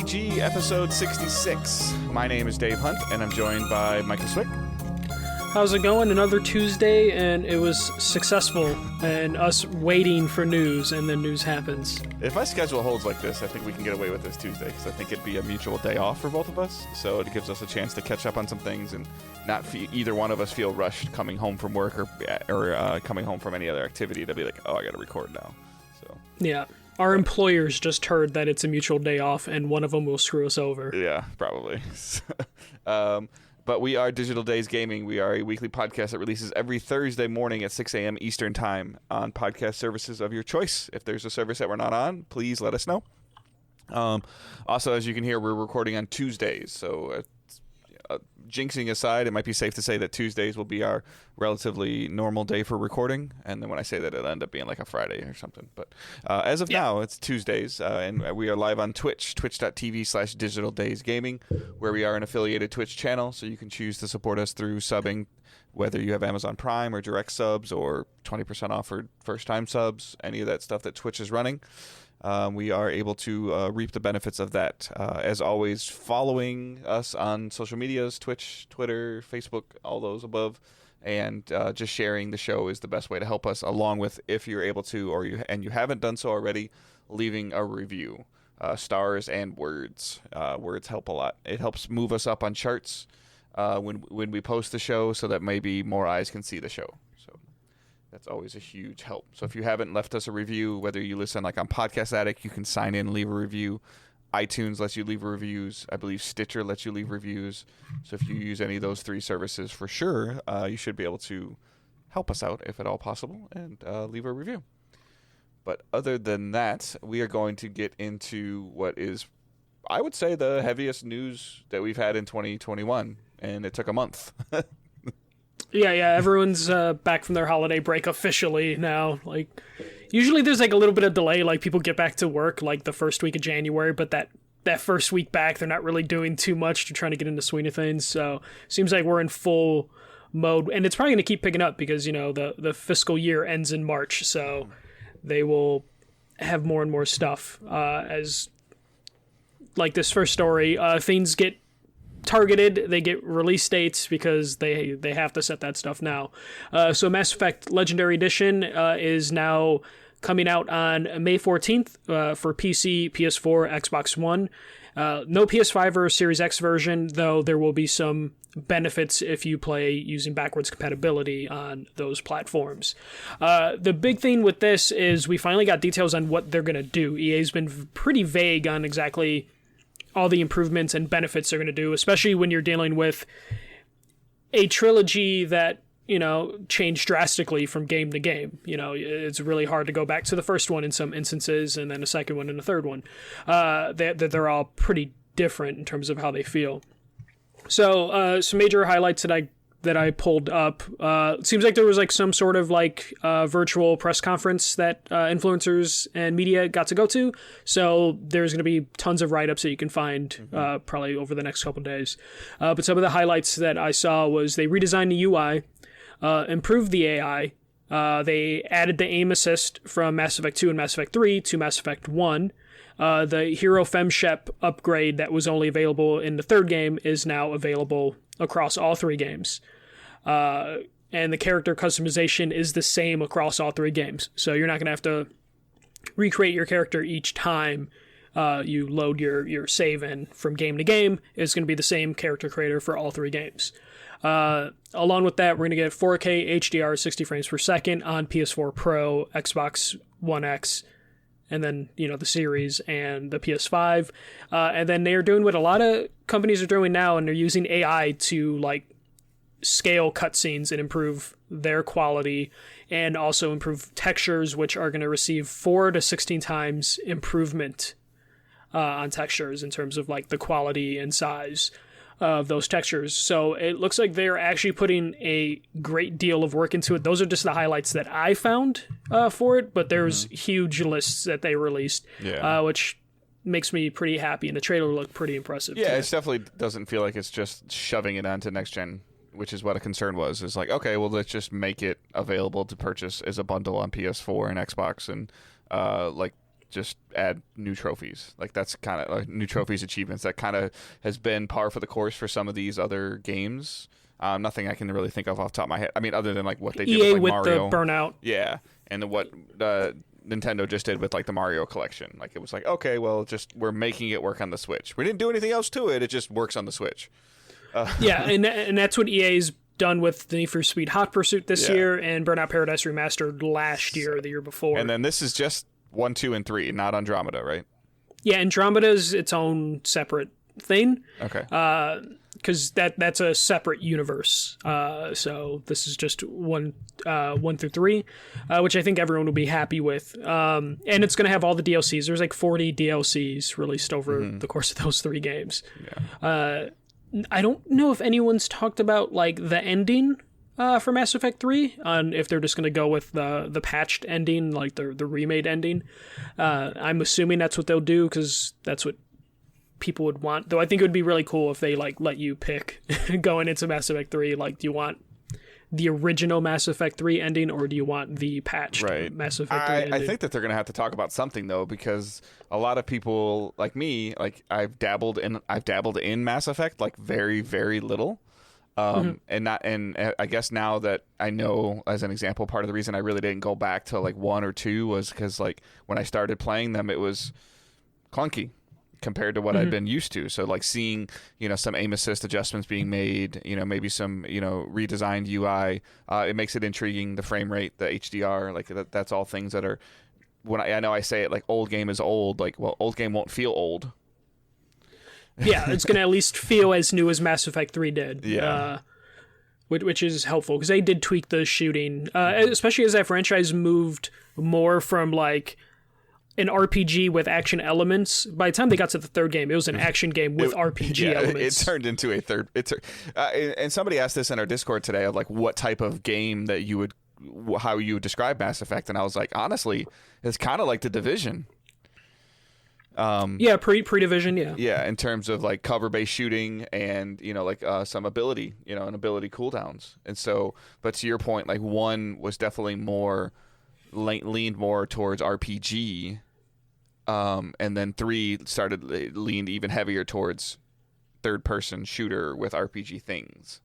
DDG episode 66. My name is Dave Hunt, and I'm joined by Michael Swick. How's it going? Another Tuesday, and it was successful, and us waiting for news, and then news happens. If my schedule holds like this, I think we can get away with this Tuesday, because I think it'd be a mutual day off for both of us, so it gives us a chance to catch up on some things and not either one of us feel rushed coming home from work or coming home from any other activity to be like, oh, I gotta record now. So yeah. Our employers just heard that it's a mutual day off, and one of them will screw us over. Yeah, probably. But we are Digital Days Gaming. We are a weekly podcast that releases every Thursday morning at 6 a.m. Eastern Time on podcast services of your choice. If there's a service that we're not on, please let us know. Also, as you can hear, we're recording on Tuesdays. So jinxing aside, it might be safe to say that Tuesdays will be our relatively normal day for recording. And then when I say that, it'll end up being like a Friday or something. But as of now, it's Tuesdays. And we are live on Twitch, twitch.tv/Digital Days Gaming, where we are an affiliated Twitch channel. So you can choose to support us through subbing, whether you have Amazon Prime or direct subs or 20% off for first-time subs, any of that stuff that Twitch is running. We are able to reap the benefits of that. As always, following us on social medias, Twitch, Twitter, Facebook, all those above, and just sharing the show is the best way to help us, along with, if you're able to, or you haven't done so already, leaving a review. Stars and words. Words help a lot. It helps move us up on charts when we post the show, so that maybe more eyes can see the show. That's always a huge help. So if you haven't left us a review, whether you listen like on Podcast Addict, you can sign in and leave a review. iTunes lets you leave reviews. I believe Stitcher lets you leave reviews. So if you use any of those three services, for sure, you should be able to help us out, if at all possible, and leave a review. But other than that, we are going to get into what is, I would say, the heaviest news that we've had in 2021, and it took a month. Yeah, everyone's back from their holiday break officially now. Like, usually there's like a little bit of delay, like people get back to work like the first week of January, but that first week back, they're not really doing too much. They're trying to get into swing of things, so seems like we're in full mode, and it's probably going to keep picking up because, you know, the fiscal year ends in March, so they will have more and more stuff. As like this first story, things get targeted, they get release dates because they have to set that stuff now. So Mass Effect Legendary Edition is now coming out on May 14th for PC, PS4, Xbox One. No PS5 or Series X version, though there will be some benefits if you play using backwards compatibility on those platforms. The big thing with this is we finally got details on what they're going to do. EA's been pretty vague on exactly all the improvements and benefits they're going to do, especially when you're dealing with a trilogy that, you know, changed drastically from game to game. You know, it's really hard to go back to the first one in some instances, and then a second one and a third one. They're all pretty different in terms of how they feel. So some major highlights that I pulled up. It seems like there was like some sort of like virtual press conference that influencers and media got to go to. So there's going to be tons of write-ups that you can find probably over the next couple of days. But some of the highlights that I saw was they redesigned the UI, improved the AI. They added the aim assist from Mass Effect 2 and Mass Effect 3 to Mass Effect 1. The Hero Femshep upgrade that was only available in the third game is now available across all three games. And the character customization is the same across all three games. So you're not going to have to recreate your character each time you load your save in from game to game. It's going to be the same character creator for all three games. Along with that, we're going to get 4K HDR 60 frames per second on PS4 Pro, Xbox One X, and then, you know, the series and the PS5. And then they're doing what a lot of companies are doing now, and they're using AI to like scale cutscenes and improve their quality, and also improve textures, which are going to receive 4 to 16 times improvement on textures in terms of like the quality and size of those textures. So it looks like they're actually putting a great deal of work into it. Those are just the highlights that I found for it, but there's huge lists that they released, which makes me pretty happy, and the trailer looked pretty impressive. Yeah, it definitely doesn't feel like it's just shoving it onto next gen, which is what a concern was. Is like, okay, well, let's just make it available to purchase as a bundle on PS4 and Xbox, and like just add new trophies. Like that's kind of like new trophies, achievements. That kind of has been par for the course for some of these other games. Nothing I can really think of off the top of my head. I mean, other than like what they did EA with, like, with Mario. the Burnout. Yeah, and what Nintendo just did with like the Mario collection. Like it was like, okay, well, just we're making it work on the Switch. We didn't do anything else to it. It just works on the Switch. Yeah, and that's what EA's done with the Need for Speed Hot Pursuit this year and Burnout Paradise Remastered last year or the year before. And then this is just 1, 2, and 3, not Andromeda, right? Yeah, Andromeda's its own separate thing. Okay. Because that's a separate universe. So this is just 1 through 3, which I think everyone will be happy with. And it's going to have all the DLCs. There's like 40 DLCs released over the course of those 3 games. Yeah. I don't know if anyone's talked about like the ending for Mass Effect 3, on if they're just going to go with the patched ending, like the remade ending. I'm assuming that's what they'll do because that's what people would want. Though I think it would be really cool if they like let you pick going into Mass Effect 3. Like, do you want the original Mass Effect 3 ending or do you want the patched Mass Effect 3 ending? I think that they're going to have to talk about something though, because a lot of people like me, like I've dabbled in Mass Effect like very, very little. And I guess now that I know, as an example, part of the reason I really didn't go back to like 1 or 2 was because like when I started playing them, it was clunky compared to what I'd been used to. So like seeing, some aim assist adjustments being made, maybe some, redesigned UI, it makes it intriguing. The frame rate, the HDR, like that's all things that are, when I know I say it like old game is old, like, well, old game won't feel old. Yeah, it's going to at least feel as new as Mass Effect 3 did. Yeah. Which is helpful because they did tweak the shooting, especially as that franchise moved more from like an RPG with action elements. By the time they got to the 3rd game, it was an action game with RPG elements. It turned into a third. And somebody asked this in our Discord today of like what type of game that how you would describe Mass Effect, and I was like, honestly, it's kind of like The Division. Pre-Division, yeah. Yeah, in terms of like cover-based shooting and, some ability, and ability cooldowns. And so, but to your point, like 1 was definitely more leaned more towards RPG. And then 3 leaned even heavier towards third-person shooter with RPG things.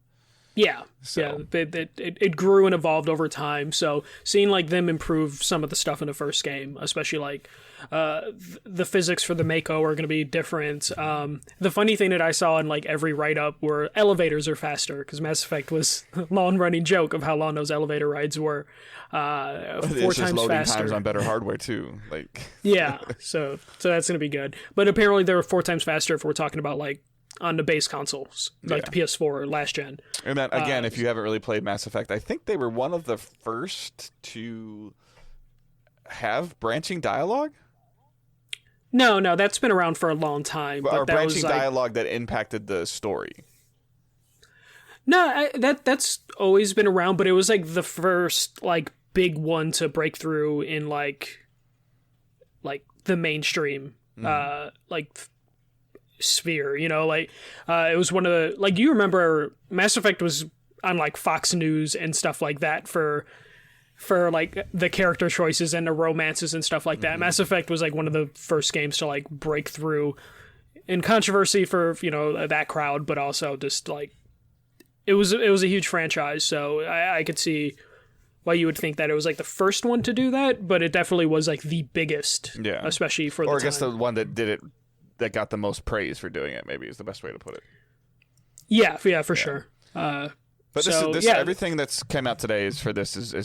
Yeah, so. Yeah, it grew and evolved over time. So seeing like them improve some of the stuff in the first game, especially like the physics for the Mako are going to be different. The funny thing that I saw in like every write-up were elevators are faster, because Mass Effect was a long-running joke of how long those elevator rides were. 4 it's times loading faster. Times on better hardware too. Like yeah, so that's going to be good. But apparently they're 4 times faster if we're talking about like on the base consoles, like the PS4 or last gen. And then again, if you haven't really played Mass Effect, I think they were one of the first to have branching dialogue. No, that's been around for a long time. But or that branching was, like, dialogue that impacted the story. No, that's always been around, but it was like the first like big one to break through in like the mainstream sphere. It was one of the, like, you remember Mass Effect was on like Fox News and stuff like that for like the character choices and the romances and stuff like that. Mass Effect was like one of the first games to like break through in controversy for that crowd, but also just like it was a huge franchise, so I could see why you would think that it was like the first one to do that, but it definitely was like the biggest, especially for the time. Or I guess the one that did it, that got the most praise for doing it, maybe is the best way to put it. Yeah, for sure. But this everything that's came out today is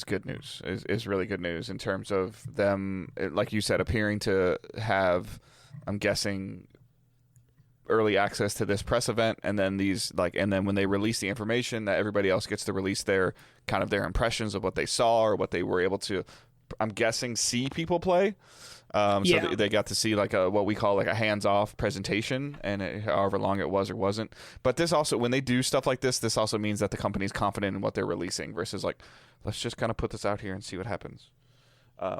good news. Is really good news in terms of them, like you said, appearing to have, I'm guessing, early access to this press event, and then when they release the information, that everybody else gets to release their impressions of what they saw or what they were able to, I'm guessing, see people play. So they got to see like what we call like a hands-off presentation, and however long it was or wasn't. But this also, when they do stuff like this also means that the company's confident in what they're releasing versus like, let's just kind of put this out here and see what happens. I'll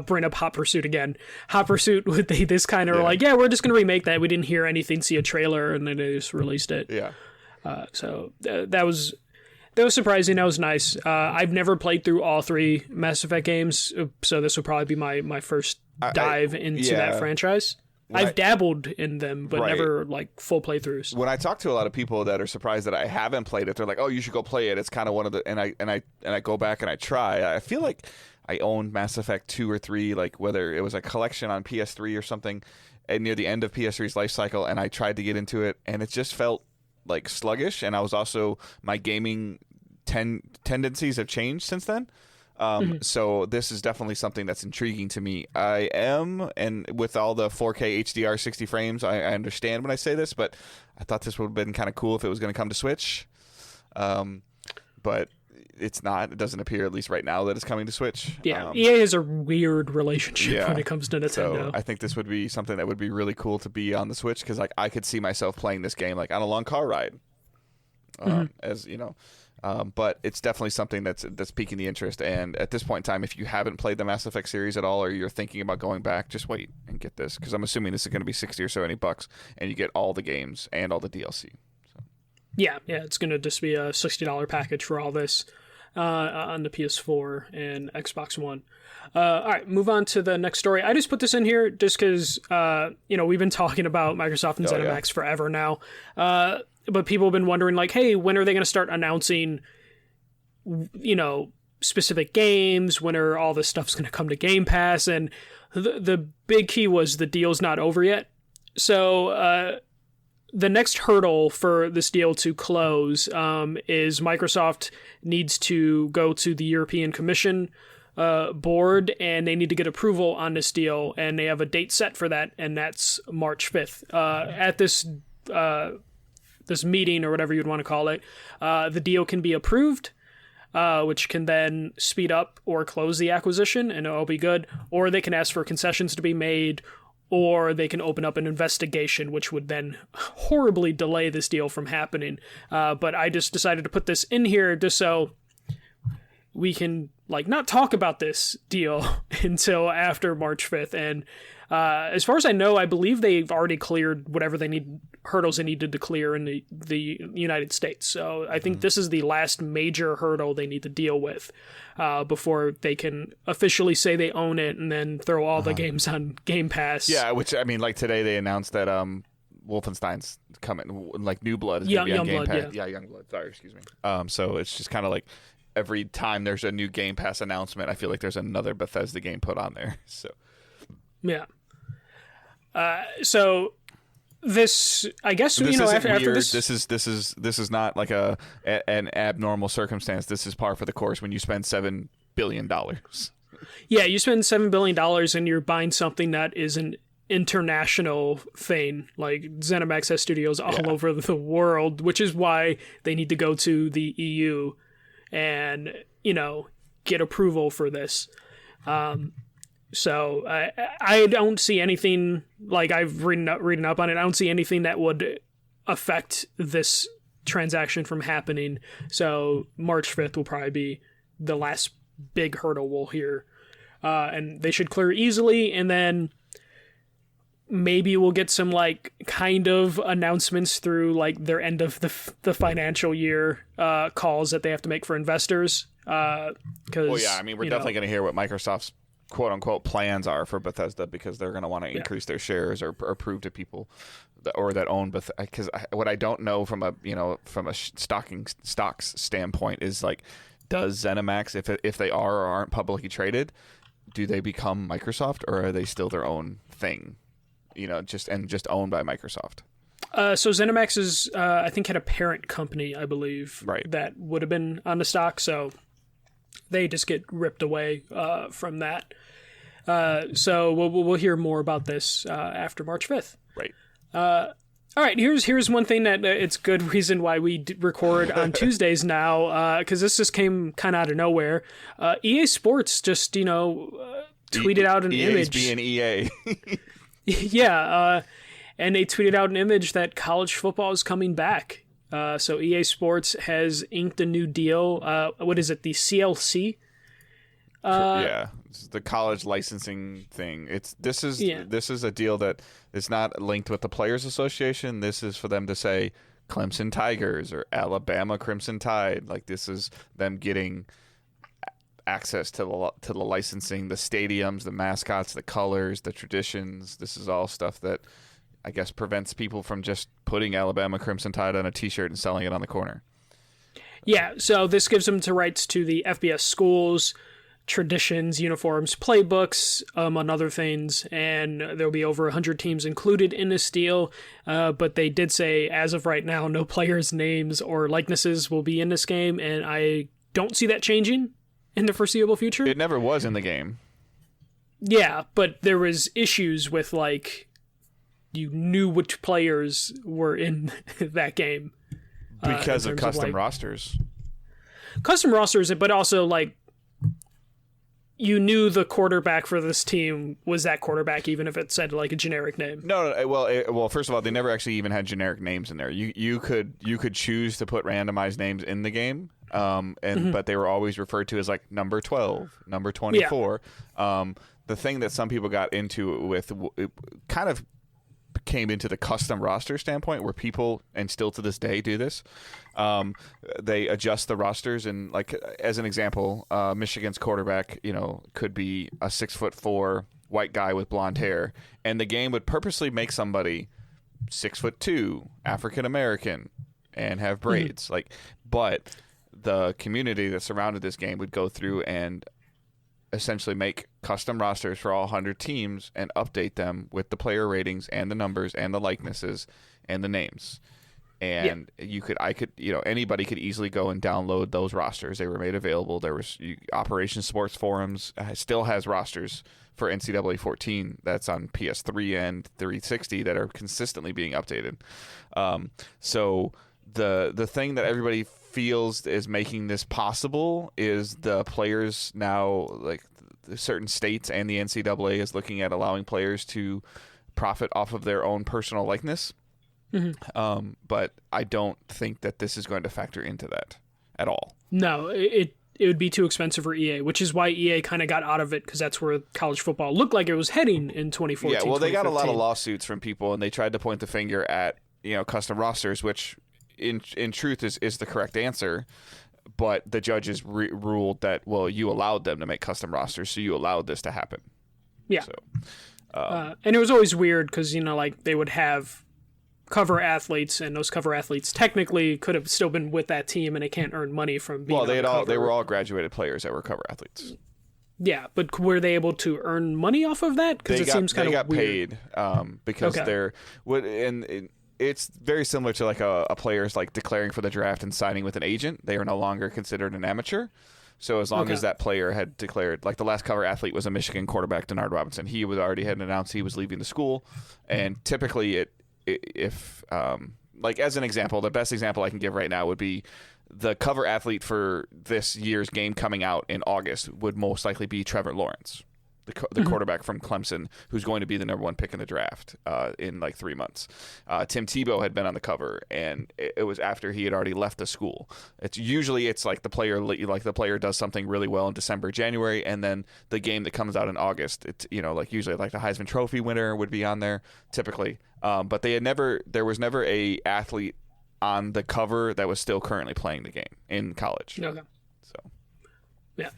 bring up Hot Pursuit again. Hot Pursuit, this kind of like, we're just going to remake that. We didn't hear anything, see a trailer, and then they just released it. Yeah. So that was surprising. That was nice. I've never played through all 3 Mass Effect games, so this will probably be my first dive into that franchise. I've dabbled in them, but never like full playthroughs. When I talk to a lot of people that are surprised that I haven't played it, they're like, "Oh, you should go play it." It's kind of one of the and I go back and I try. I feel like I owned Mass Effect 2 or 3, like whether it was a collection on PS3 or something, and near the end of PS3's life cycle, and I tried to get into it, and it just felt like sluggish. And I was also my gaming tendencies have changed since then. So this is definitely something that's intriguing to me. I am, and with all the 4K HDR 60 frames, I understand when I say this, but I thought this would have been kind of cool if it was going to come to Switch. But it's not. It doesn't appear, at least right now, that it's coming to Switch. Yeah, EA has a weird relationship when it comes to Nintendo. So I think this would be something that would be really cool to be on the Switch, because like I could see myself playing this game like on a long car ride, as you know. But it's definitely something that's piquing the interest. And at this point in time, if you haven't played the Mass Effect series at all, or you're thinking about going back, just wait and get this, because I'm assuming this is going to be $60 or so $70, and you get all the games and all the DLC. So. Yeah, it's going to just be a $60 package for all this on the PS4 and Xbox One. All right, move on to the next story. I just put this in here just because we've been talking about Microsoft and ZeniMax forever now. But people have been wondering, like, hey, when are they going to start announcing, specific games? When are all this stuff's going to come to Game Pass? And the big key was the deal's not over yet. So the next hurdle for this deal to close is Microsoft needs to go to the European Commission board, and they need to get approval on this deal. And they have a date set for that, and that's March 5th. At this meeting, or whatever you'd want to call it, the deal can be approved, which can then speed up or close the acquisition, and it'll be good. Or they can ask for concessions to be made, or they can open up an investigation, which would then horribly delay this deal from happening. But I just decided to put this in here just so we can not talk about this deal until after March 5th. And as far as I know, I believe they've already cleared whatever hurdles they needed to clear in the United States. So I think this is the last major hurdle they need to deal with before they can officially say they own it and then throw all the games on Game Pass. Yeah, which, I mean, like today they announced that Wolfenstein's coming, like New Blood is going to be on Game Pass. Yeah, Youngblood. Sorry, excuse me. So it's just kind of like every time there's a new Game Pass announcement, I feel like there's another Bethesda game put on there. So yeah. So this, I guess, this after this, this is not like an abnormal circumstance. This is par for the course when you spend $7 billion. Yeah, you spend $7 billion and you're buying something that is an international thing. Like ZeniMax has studios all over the world, which is why they need to go to the EU and get approval for this. So I don't see anything, like I've reading up on it, I don't see anything that would affect this transaction from happening. So March 5th will probably be the last big hurdle we'll hear. And they should clear easily, and then maybe we'll get some kind of announcements through their end of the financial year calls that they have to make for investors. We're definitely going to hear what Microsoft's quote-unquote plans are for Bethesda, because they're going to want to increase their shares or prove to people that own Bethesda. Because what I don't know from a stocks standpoint is does ZeniMax, if they are or aren't publicly traded, do they become Microsoft, or are they still their own thing? Just owned by Microsoft. So ZeniMax is, I think, had a parent company, I believe, that would have been on the stock. So they just get ripped away from that. So we'll hear more about this after March 5th. Right. All right. Here's one thing that it's good reason why we record on Tuesdays now, because this just came kind of out of nowhere. EA Sports just tweeted out an image. Being EA. Yeah. And they tweeted out an image that college football is coming back. So EA Sports has inked a new deal. What is it? The CLC? It's the college licensing thing. This is a deal that is not linked with the Players Association. This is for them to say Clemson Tigers or Alabama Crimson Tide. This is them getting access to the licensing, the stadiums, the mascots, the colors, the traditions. This is all stuff that I guess prevents people from just putting Alabama Crimson Tide on a T-shirt and selling it on the corner. Yeah, so this gives them the rights to the FBS schools, traditions, uniforms, playbooks, among other things, and there'll be over 100 teams included in this deal. But they did say, as of right now, no players' names or likenesses will be in this game, and I don't see that changing in the foreseeable future. It never was in the game. Yeah, but there was issues with, like, you knew which players were in that game. Because of custom rosters. Custom rosters, but also, like, you knew the quarterback for this team was that quarterback, even if it said, like, a generic name. No, well, first of all, they never actually even had generic names in there. You could choose to put randomized names in the game, but they were always referred to as, like, number 12, number 24. Yeah. The thing that some people got into it kind of came into the custom roster standpoint, where people, and still to this day, do this. They adjust the rosters, and, like, as an example, Michigan's quarterback, could be a 6'4" white guy with blonde hair, and the game would purposely make somebody 6'2", African American, and have braids. But the community that surrounded this game would go through and essentially make custom rosters for all 100 teams and update them with the player ratings and the numbers and the likenesses and the names. And anybody could easily go and download those rosters. They were made available. There was Operation Sports Forums still has rosters for NCAA 14 that's on PS3 and 360 that are consistently being updated. So the thing that everybody feels is making this possible is the players now, like certain states and the NCAA is looking at allowing players to profit off of their own personal likeness. Mm-hmm. But I don't think that this is going to factor into that at all. No, it would be too expensive for EA, which is why EA kind of got out of it, because that's where college football looked like it was heading in 2014. Yeah, well, they got a lot of lawsuits from people, and they tried to point the finger at custom rosters, which in truth is the correct answer, but the judges ruled that, well, you allowed them to make custom rosters, so you allowed this to happen. Yeah. So, and it was always weird because, they would have cover athletes, and those cover athletes technically could have still been with that team, and they can't earn money from being they were all graduated players that were cover athletes. Yeah, but were they able to earn money off of that? Because seems kind of weird. They got paid because they're it's very similar to like a player's like declaring for the draft and signing with an agent. They are no longer considered an amateur. So as long as that player had declared, like the last cover athlete was a Michigan quarterback, Denard Robinson. He was already had announced he was leaving the school, and typically if like as an example, the best example I can give right now would be the cover athlete for this year's game coming out in August would most likely be Trevor Lawrence, the quarterback from Clemson, who's going to be the number one pick in the draft in like 3 months. Tim Tebow had been on the cover, and it was after he had already left the school. It's like the player does something really well in December, January, and then the game that comes out in August, it's usually like the Heisman Trophy winner would be on there typically. But there was never a athlete on the cover that was still currently playing the game in college. Okay. So. Yeah.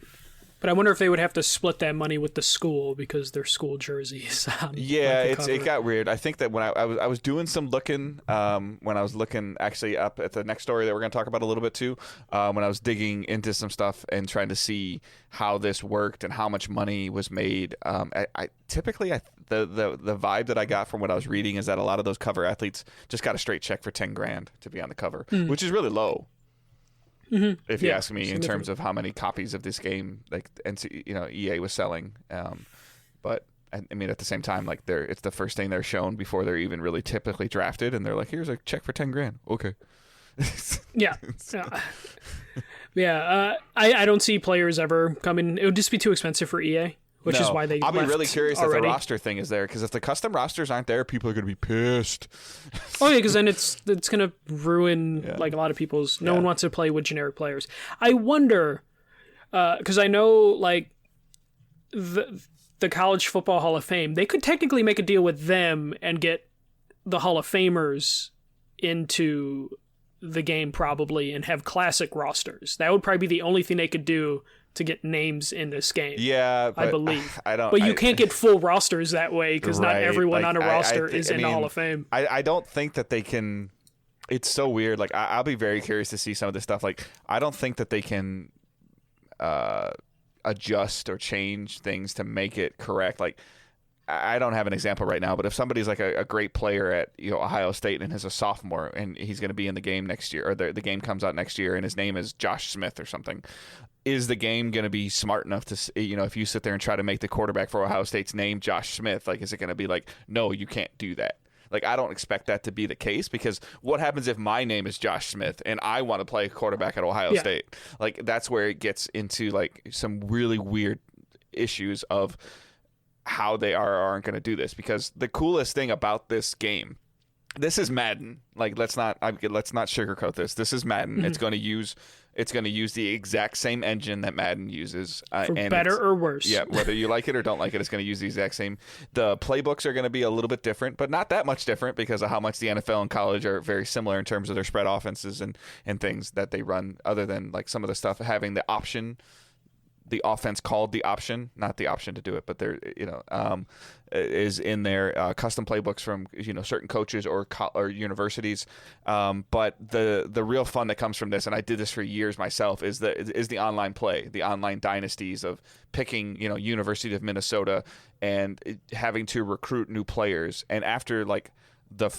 But I wonder if they would have to split that money with the school because their school jerseys. It got weird. I think that when I was doing some looking, when I was looking actually up at the next story that we're going to talk about a little bit too, when I was digging into some stuff and trying to see how this worked and how much money was made, the vibe that I got from what I was reading is that a lot of those cover athletes just got a straight check for $10,000 to be on the cover, which is really low. Mm-hmm. If you ask me, in terms of how many copies of this game, like EA was selling, but I mean at the same time, like it's the first thing they're shown before they're even really typically drafted, and they're like, "Here's a check for $10,000." Okay. I don't see players ever coming. It would just be too expensive for EA. Which is why they I'll be really curious already. If the roster thing is there, because if the custom rosters aren't there, people are going to be pissed. Oh yeah, because then it's going to ruin like a lot of people's. No one wants to play with generic players. I wonder, because I know like the College Football Hall of Fame, they could technically make a deal with them and get the Hall of Famers into the game probably and have classic rosters. That would probably be the only thing they could do to get names in this game. Yeah, but I believe. I don't. But you can't get full rosters that way because not everyone like, on a roster is in the Hall of Fame. I don't think that they can. It's so weird. Like I'll be very curious to see some of this stuff. Like I don't think that they can adjust or change things to make it correct. Like I don't have an example right now, but if somebody's like a great player at Ohio State and is a sophomore and he's going to be in the game next year, or the game comes out next year and his name is Josh Smith or something, is the game going to be smart enough to, if you sit there and try to make the quarterback for Ohio State's name Josh Smith, like, is it going to be like, no, you can't do that? Like, I don't expect that to be the case, because what happens if my name is Josh Smith and I want to play quarterback at Ohio State? Like, that's where it gets into like some really weird issues of how they aren't going to do this. Because the coolest thing about this game, this is Madden. Like, let's not sugarcoat this. This is Madden. Mm-hmm. It's going to use the exact same engine that Madden uses. For better or worse. Yeah, whether you like it or don't like it, it's going to use the exact same. The playbooks are going to be a little bit different, but not that much different, because of how much the NFL and college are very similar in terms of their spread offenses and things that they run, other than like some of the stuff having the option. The offense called the option, not the option to do it, but there, is in there custom playbooks from certain coaches or universities. But the real fun that comes from this, and I did this for years myself, is the online play, the online dynasties of picking University of Minnesota and having to recruit new players, and after like the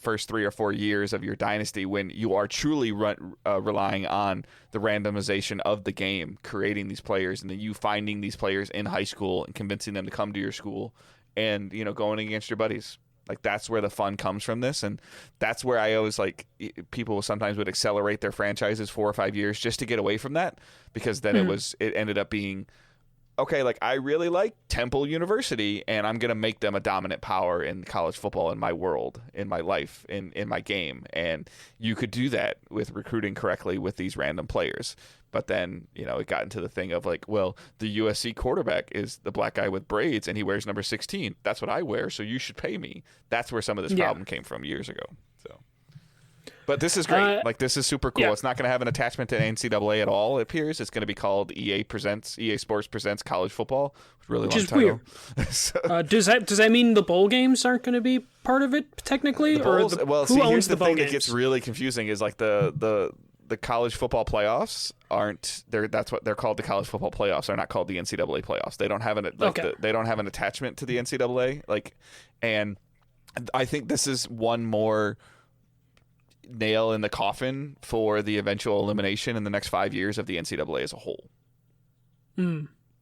first 3 or 4 years of your dynasty, when you are truly relying on the randomization of the game, creating these players, and then you finding these players in high school and convincing them to come to your school, and going against your buddies. Like, that's where the fun comes from this, and that's where I always people sometimes would accelerate their franchises 4 or 5 years just to get away from that, because then it ended up being, okay, like, I really like Temple University, and I'm going to make them a dominant power in college football, in my world, in my life, in my game. And you could do that with recruiting correctly with these random players. But then, it got into the thing of like, well, the USC quarterback is the black guy with braids, and he wears number 16. That's what I wear, so you should pay me. That's where some of this problem came from years ago. So. But this is great. This is super cool. Yeah. It's not going to have an attachment to NCAA at all, it appears. It's going to be called EA Sports Presents College Football. Which is weird. So, does that mean the bowl games aren't going to be part of it, technically? Who owns here's the thing games? that gets really confusing is like the college football playoffs aren't there. That's what they're called. The college football playoffs are not called the NCAA playoffs. They don't have they don't have an attachment to the NCAA. And I think this is one more nail in the coffin for the eventual elimination in the next 5 years of the NCAA as a whole.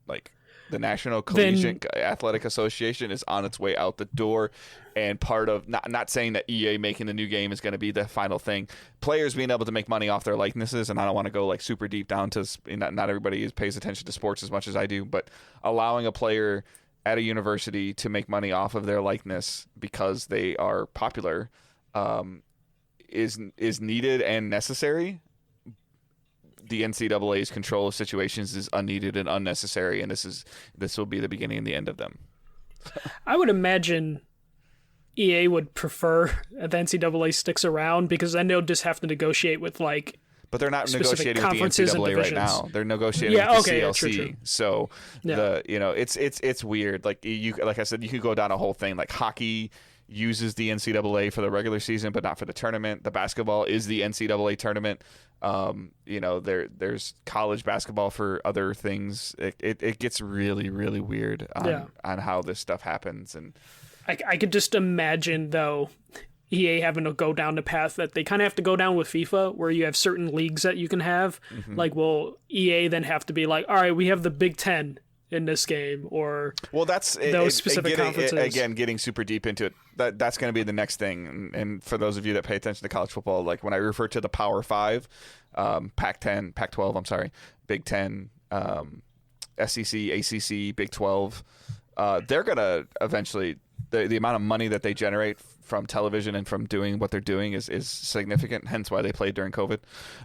Like, the National Collegiate Athletic Association is on its way out the door, and part of not saying that EA making the new game is going to be the final thing. Players being able to make money off their likenesses, and I don't want to go like super deep down to not everybody pays attention to sports as much as I do, but allowing a player at a university to make money off of their likeness because they are popular is needed and necessary. The NCAA's control of situations is unneeded and unnecessary, and this will be the beginning and the end of them. I would imagine EA would prefer the NCAA sticks around, because then they'll just have to negotiate with But they're not negotiating with the NCAA right now. They're negotiating with the CLC. True. So it's weird. Like I said, you could go down a whole thing. Like, hockey uses the NCAA for the regular season, but not for the tournament. The basketball is the NCAA tournament. There's college basketball for other things. It gets really, really weird on how this stuff happens. And I could just imagine, though, EA having to go down the path that they kind of have to go down with FIFA, where you have certain leagues that you can have. Mm-hmm. Like, will EA then have to be like, all right, we have the Big Ten in this game, or that's those specific conferences. Again, getting super deep into it, that's going to be the next thing. And for those of you that pay attention to college football, like when I refer to the Power Five, Pac-10, Pac-12, I'm sorry, Big Ten, SEC, ACC, Big 12, they're going to eventually, the amount of money that they generate from television and from doing what they're doing is significant, hence why they played during COVID,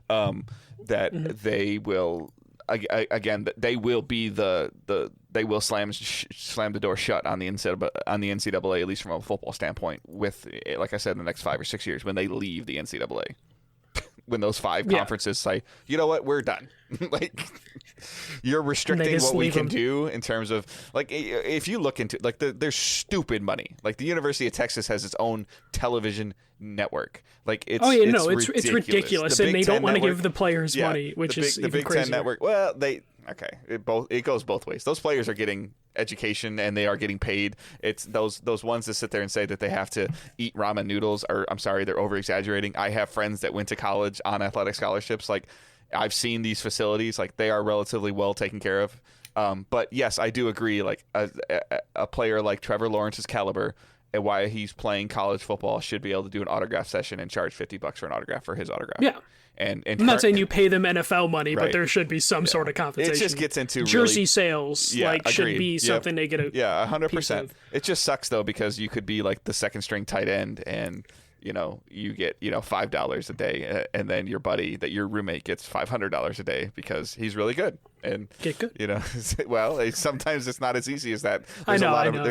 that they will... Again, they will be the they will slam the door shut on the NCAA, at least from a football standpoint, with, like I said, in the next 5 or 6 years when they leave the NCAA. When those 5 conferences say, you know what, we're done. Like, you're restricting what we can do in terms of, like, if you look into, like, there's stupid money. Like, the University of Texas has its own television network. Like, it's it's ridiculous, and they don't want to give the players money, which is the even Big crazier. Ten network. Well, it goes both ways. Those players are getting education and they are getting paid. It's those ones that sit there and say that they have to eat ramen noodles, or I'm sorry, they're over exaggerating. I have friends that went to college on athletic scholarships. Like, I've seen these facilities, like, they are relatively well taken care of. But yes, I do agree, like, a player like Trevor Lawrence's caliber and why he's playing college football should be able to do an autograph session and charge $50 for an autograph for his autograph. Yeah. And I'm not saying you pay them NFL money, but there should be some sort of compensation. It just gets into jersey sales, should be something they get 100%. It just sucks though, because you could be like the second string tight end and you get $5 a day, and then your buddy, that your roommate, gets $500 a day because he's really good. And get good. Well, sometimes it's not as easy as that. There's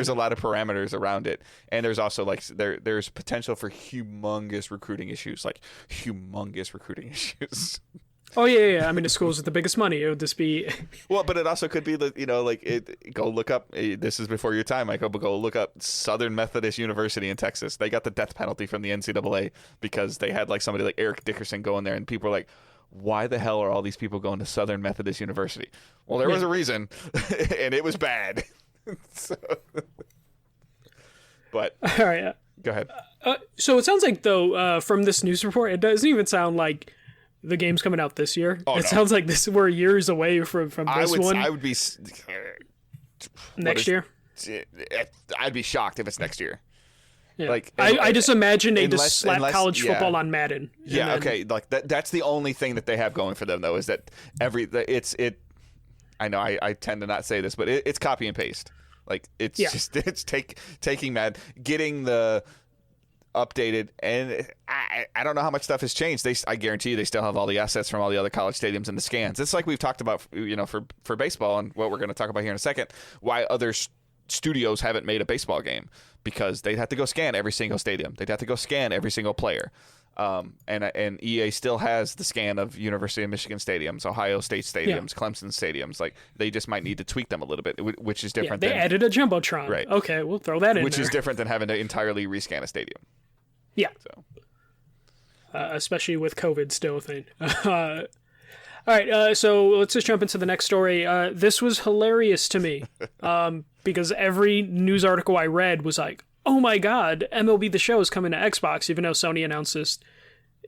a lot of parameters around it, and there's also like there's potential for humongous recruiting issues. Oh yeah. I mean, the schools with the biggest money. It would just be. Well, but it also could be that go look up. This is before your time, Michael. But go look up Southern Methodist University in Texas. They got the death penalty from the NCAA because they had like somebody like Eric Dickerson go in there, and people were like, "Why the hell are all these people going to Southern Methodist University?" Well, there was a reason, and it was bad. But all right, go ahead. So it sounds like though, from this news report, it doesn't even sound like the game's coming out this year. Sounds like we're years away from this one. I would be next year. I'd be shocked if it's next year. Yeah. Like I just imagine they just slap college football on Madden. Yeah, okay. Like that's the only thing that they have going for them though, is that I know I tend to not say this, but it's copy and paste. Like it's taking Madden, getting the updated, and I don't know how much stuff has changed. I guarantee you they still have all the assets from all the other college stadiums and the scans. It's like we've talked about, for baseball, and what we're going to talk about here in a second, why other studios haven't made a baseball game, because they'd have to go scan every single stadium. They'd have to go scan every single player. And EA still has the scan of University of Michigan stadiums, Ohio State stadiums, Clemson stadiums. Like, they just might need to tweak them a little bit, which is different. They added a jumbotron. Right. Okay, we'll throw that in. Which is different than having to entirely rescan a stadium. Yeah. So, especially with COVID still a thing. All right, so let's just jump into the next story. This was hilarious to me, because every news article I read was like, oh my god, MLB The Show is coming to Xbox, even though Sony announced this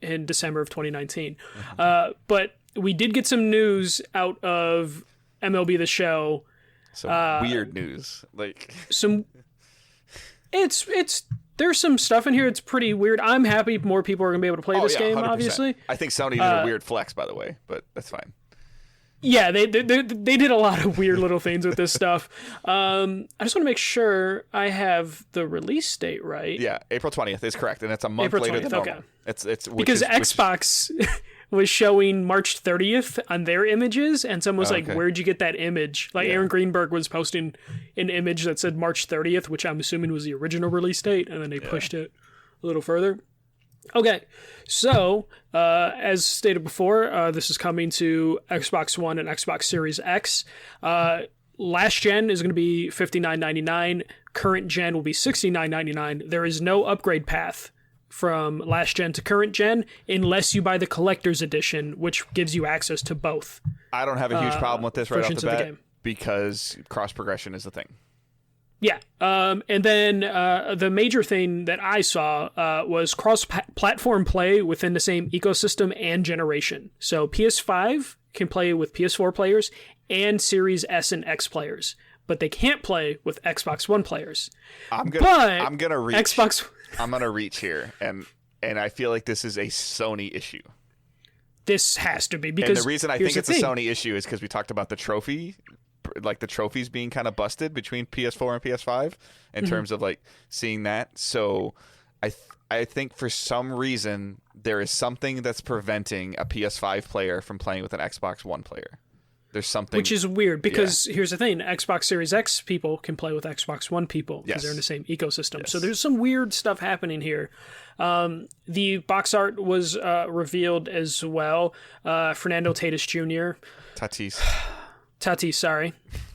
in December of 2019. But we did get some news out of MLB The Show. Some weird news. There's some stuff in here. It's pretty weird. I'm happy more people are going to be able to play this game, 100%. Obviously. I think Sony did a weird flex, by the way, but that's fine. Yeah, they did a lot of weird little things with this stuff. I just want to make sure I have the release date right. Yeah, April 20th is correct, and it's a month later than normal. Okay. It's because Xbox was showing March 30th on their images, and someone was like, where'd you get that image? Like, Aaron Greenberg was posting an image that said March 30th, which I'm assuming was the original release date, and then they pushed it a little further. Okay, so as stated before, this is coming to Xbox One and Xbox Series X. Last gen is going to be $59.99. Current gen will be $69.99. There is no upgrade path from last gen to current gen unless you buy the collector's edition, which gives you access to both. I don't have a huge problem with this right off the bat because cross progression is the thing. Yeah, and then the major thing that I saw was cross-platform play within the same ecosystem and generation. So PS5 can play with PS4 players and Series S and X players, but they can't play with Xbox One players. I'm gonna reach. Xbox. I'm gonna reach here, and I feel like this is a Sony issue. This has to be, because and the reason I think it's a Sony issue is because we talked about the trophy. Like the trophies being kind of busted between PS4 and PS5 in terms of like seeing that. So I think for some reason there is something that's preventing a PS5 player from playing with an Xbox One player. There's something, which is weird because here's the thing: Xbox Series X people can play with Xbox One people because they're in the same ecosystem. So there's some weird stuff happening here. The box art was revealed as well. Fernando Tatis Jr. Tatis,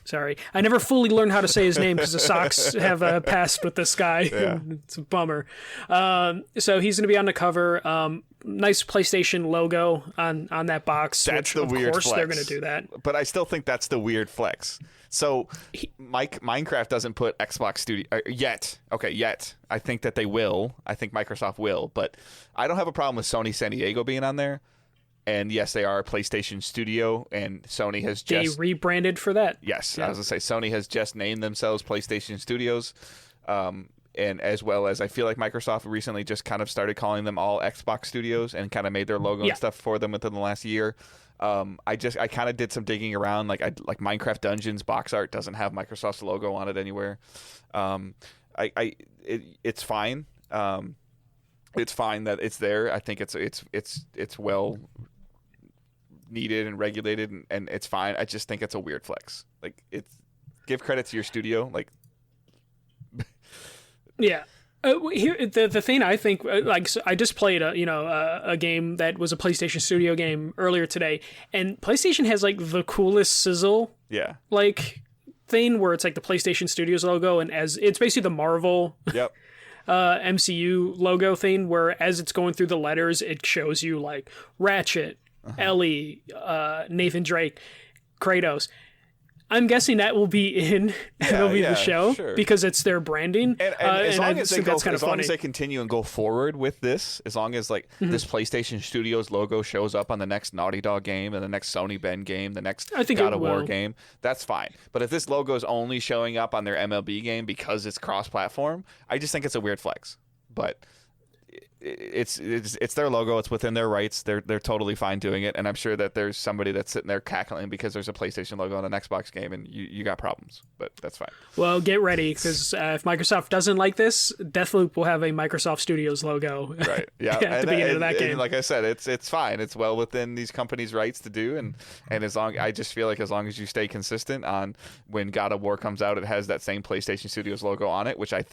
sorry. I never fully learned how to say his name because the Sox have passed with this guy. Yeah. It's a bummer. So he's going to be on the cover. Nice PlayStation logo on that box. That's which, the weird flex. Of course they're going to do that. But I still think that's the weird flex. So Minecraft doesn't put Xbox Studio yet. Okay, yet. I think that they will. I think Microsoft will. But I don't have a problem with Sony San Diego being on there. And yes, they are a PlayStation Studio, and Sony has just... They rebranded for that. Yes, I was going to say, Sony has just named themselves PlayStation Studios, and as well as I feel like Microsoft recently just kind of started calling them all Xbox Studios and kind of made their logo and stuff for them within the last year. I kind of did some digging around, like Minecraft Dungeons box art doesn't have Microsoft's logo on it anywhere. It's fine. It's fine that it's there. I think it's well needed and regulated, and it's fine. I just think it's a weird flex. Like, it's give credit to your studio. Like, yeah. Here, the thing I think, so I just played a game that was a PlayStation Studio game earlier today, and PlayStation has like the coolest sizzle, thing where it's like the PlayStation Studios logo, and as it's basically the Marvel, MCU logo thing, where as it's going through the letters, it shows you like Ratchet, Ellie, Nathan Drake, Kratos. I'm guessing that will be in the show because it's their branding. And as long as they long as they continue and go forward with this, as long as this PlayStation Studios logo shows up on the next Naughty Dog game and the next Sony Ben game, the next God of War game, that's fine. But if this logo is only showing up on their MLB game because it's cross-platform, I just think it's a weird flex. But it's their logo. It's within their rights. They're totally fine doing it, and I'm sure that there's somebody that's sitting there cackling because there's a PlayStation logo on an Xbox game, and you got problems. But that's fine. Well, get ready, because if Microsoft doesn't like this, Deathloop will have a Microsoft Studios logo. Right. Yeah. At the beginning of that game. And like I said, it's fine. It's well within these companies' rights to do, and I just feel like as long as you stay consistent on when God of War comes out, it has that same PlayStation Studios logo on it, which I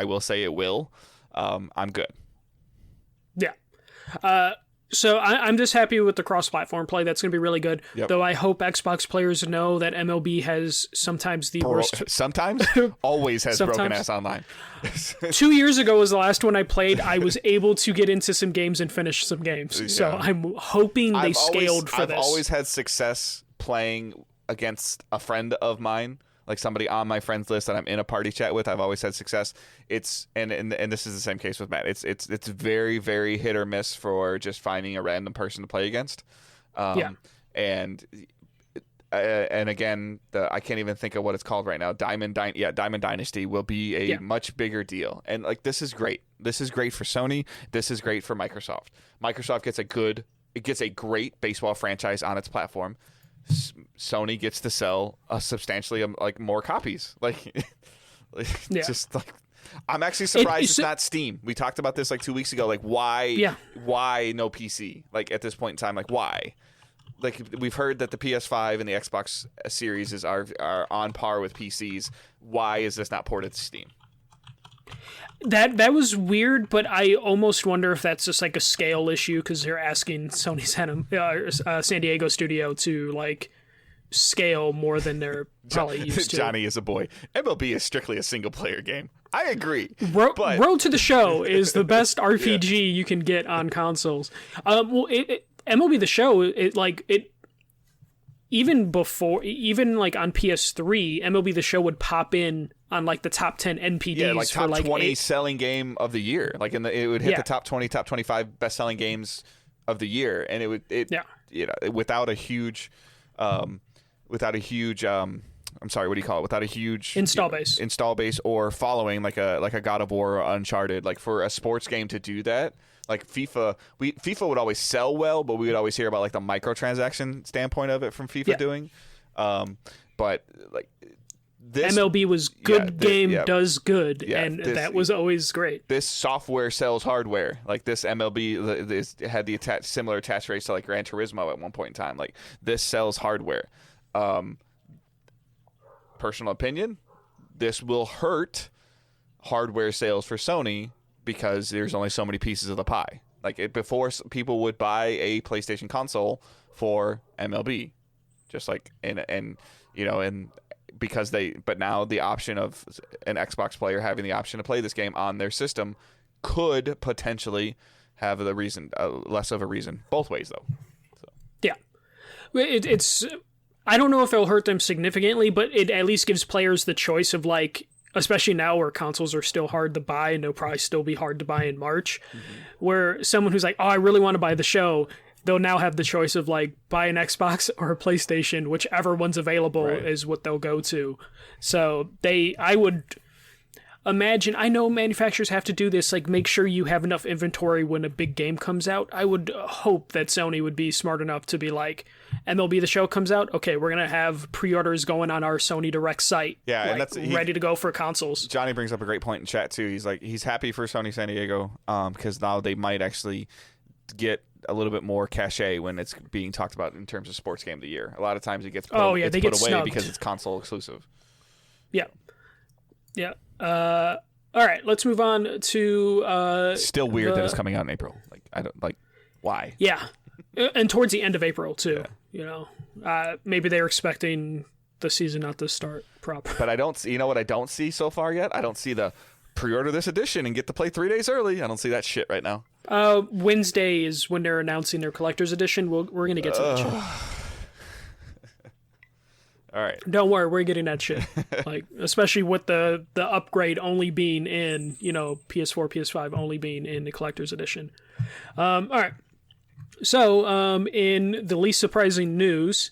will say it will. I'm good. Yeah. So I'm just happy with the cross-platform play. That's going to be really good. Yep. Though I hope Xbox players know that MLB has sometimes the worst... Sometimes? Always has broken-ass online. 2 years ago was the last one I played. I was able to get into some games and finish some games. Yeah. So I'm hoping they scaled for this. I've always had success playing against a friend of mine, like somebody on my friends list that I'm in a party chat with. I've always had success. It's and this is the same case with Matt. It's very, very hit or miss for just finding a random person to play against. And again, I can't even think of what it's called right now. Diamond Dynasty will be a much bigger deal. And like, this is great. This is great for Sony. This is great for Microsoft. Microsoft gets a great baseball franchise on its platform. Sony gets to sell substantially more copies. Just like, I'm actually surprised it's not Steam. We talked about this 2 weeks ago. Like, why no PC? Like, at this point in time, like, why? Like, we've heard that the PS5 and the Xbox Series are on par with PCs. Why is this not ported to Steam? That was weird, but I almost wonder if that's just like a scale issue because they're asking Sony's San Diego studio to scale more than they're probably used to. Johnny is a boy. MLB is strictly a single player game. I agree. Road to the Show is the best RPG you can get on consoles. MLB The Show, even on PS3, MLB The Show would pop in on the top 10 NPDs top 20 selling game of the year. It would hit the top 20, top 25 best selling games of the year, and without a huge without a huge install base or following like a God of War or Uncharted. Like, for a sports game to do that, like FIFA would always sell well, but we would always hear about the microtransaction standpoint of it from FIFA doing. But MLB was good does good, yeah, and that was always great. This software sells hardware. Like this MLB had the similar attach rates to like Gran Turismo at one point in time. Like this sells hardware. Personal opinion, this will hurt hardware sales for Sony because there's only so many pieces of the pie. Like before, people would buy a PlayStation console for MLB, just like and because but now the option of an Xbox player having the option to play this game on their system could potentially have the reason less of a reason both ways though. So. Yeah, it's I don't know if it'll hurt them significantly, but it at least gives players the choice of like, especially now where consoles are still hard to buy and they'll probably still be hard to buy in March, where someone who's like, oh, I really want to buy the show, they'll now have the choice of like buy an Xbox or a PlayStation, whichever one's available is what they'll go to. So I would imagine, I know manufacturers have to do this, like make sure you have enough inventory when a big game comes out. I would hope that Sony would be smart enough to be like, MLB The Show comes out, okay, we're going to have pre-orders going on our Sony Direct site. Yeah, like, and that's ready to go for consoles. Johnny brings up a great point in chat too. He's like, he's happy for Sony San Diego because now they might actually get a little bit more cachet when it's being talked about in terms of sports game of the year. A lot of times it gets put, they put get away snubbed because it's console exclusive. Yeah. All right, let's move on to still weird that it's coming out in April. Like I don't like why. Yeah. And towards the end of April too. Maybe they're expecting the season not to start proper. But I don't see, you know what I don't see so far yet? I don't see the pre-order this edition and get to play 3 days early. I don't see that shit right now. Wednesday is when they're announcing their collector's edition. We're going to get to that shit. All right. Don't worry, we're getting that shit. Like, especially with the upgrade only being in, PS4, PS5 only being in the collector's edition. All right. So, in the least surprising news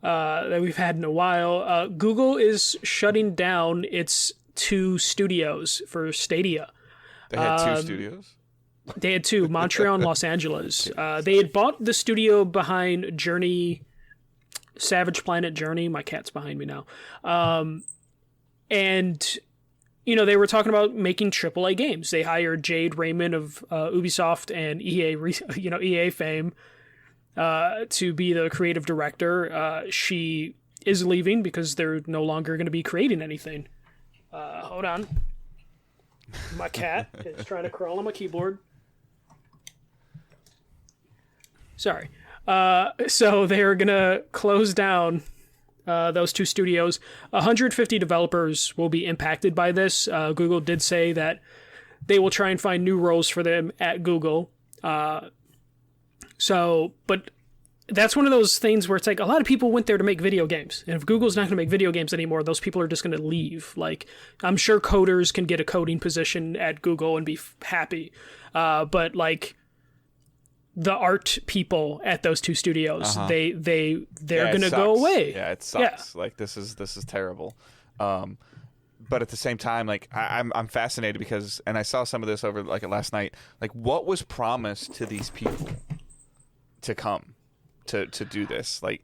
that we've had in a while, Google is shutting down its 2 studios for Stadia. They had 2 studios? They had 2, Montreal and Los Angeles. They had bought the studio behind Savage Planet Journey. My cat's behind me now. And, they were talking about making AAA games. They hired Jade Raymond of Ubisoft and EA fame to be the creative director. She is leaving because they're no longer going to be creating anything. Hold on. My cat is trying to crawl on my keyboard. Sorry. So they're going to close down those 2 studios. 150 developers will be impacted by this. Google did say that they will try and find new roles for them at Google. But that's one of those things where it's like a lot of people went there to make video games. And if Google's not going to make video games anymore, those people are just going to leave. Like, I'm sure coders can get a coding position at Google and be happy. But like, the art people at those 2 studios, they're going to go away. Yeah, it sucks. Yeah. Like this is terrible. But at the same time, like I'm fascinated because, and I saw some of this over like last night. Like, what was promised to these people to come to do this? Like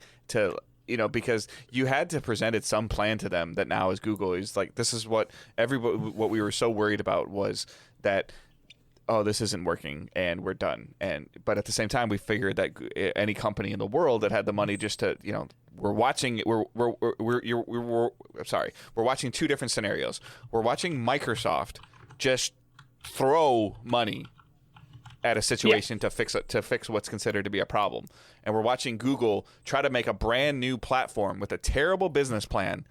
because you had to presented some plan to them that now as Google is like, this is what what we were so worried about was that, oh, this isn't working and we're done. But at the same time, we figured that any company in the world that had the money just to, we're watching 2 different scenarios. We're watching Microsoft just throw money at a situation to fix what's considered to be a problem. And we're watching Google try to make a brand new platform with a terrible business plan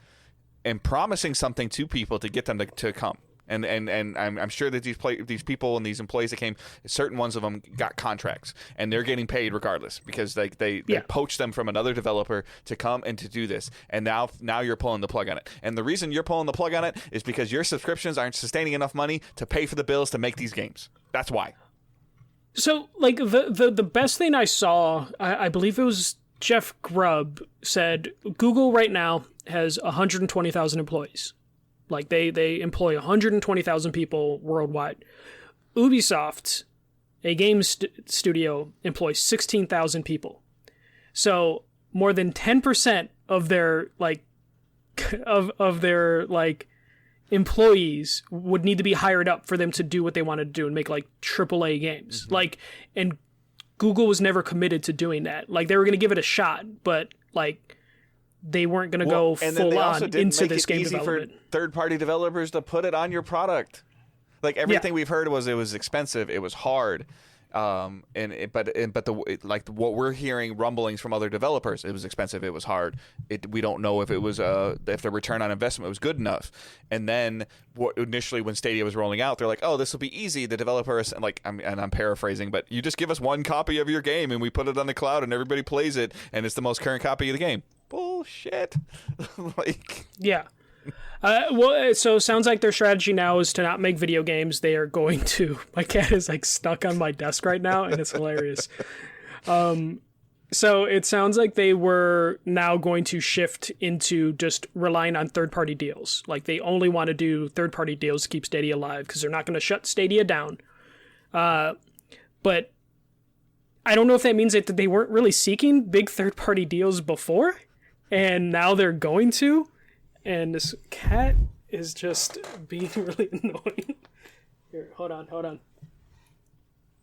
and promising something to people to get them to come. And I'm sure that these people and these employees that came, certain ones of them got contracts, and they're getting paid regardless because they poached them from another developer to come and to do this. And now you're pulling the plug on it. And the reason you're pulling the plug on it is because your subscriptions aren't sustaining enough money to pay for the bills to make these games. That's why. So, like, the best thing I saw, I believe it was Jeff Grubb said, Google right now has 120,000 employees. Like, they employ 120,000 people worldwide. Ubisoft, a game studio, employs 16,000 people. So more than 10% of their, like, of their like employees would need to be hired up for them to do what they wanted to do and make like AAA games. Like, and Google was never committed to doing that. Like, they were going to give it a shot, but like they weren't going to go full on into this game development. For third-party developers to put it on your product. Like, everything we've heard was it was expensive, it was hard. What we're hearing rumblings from other developers, it was expensive, it was hard. We don't know if it was if the return on investment was good enough. And then initially when Stadia was rolling out, they're like, "Oh, this will be easy." The developers and I'm paraphrasing, but you just give us one copy of your game and we put it on the cloud and everybody plays it and it's the most current copy of the game. Bullshit. Yeah. So it sounds like their strategy now is to not make video games. They are going to. My cat is like stuck on my desk right now, and it's hilarious. So it sounds like they were now going to shift into just relying on third-party deals. Like, they only want to do third-party deals to keep Stadia alive because they're not going to shut Stadia down. But I don't know if that means that they weren't really seeking big third-party deals before, and now they're going to. And this cat is just being really annoying. Here, hold on.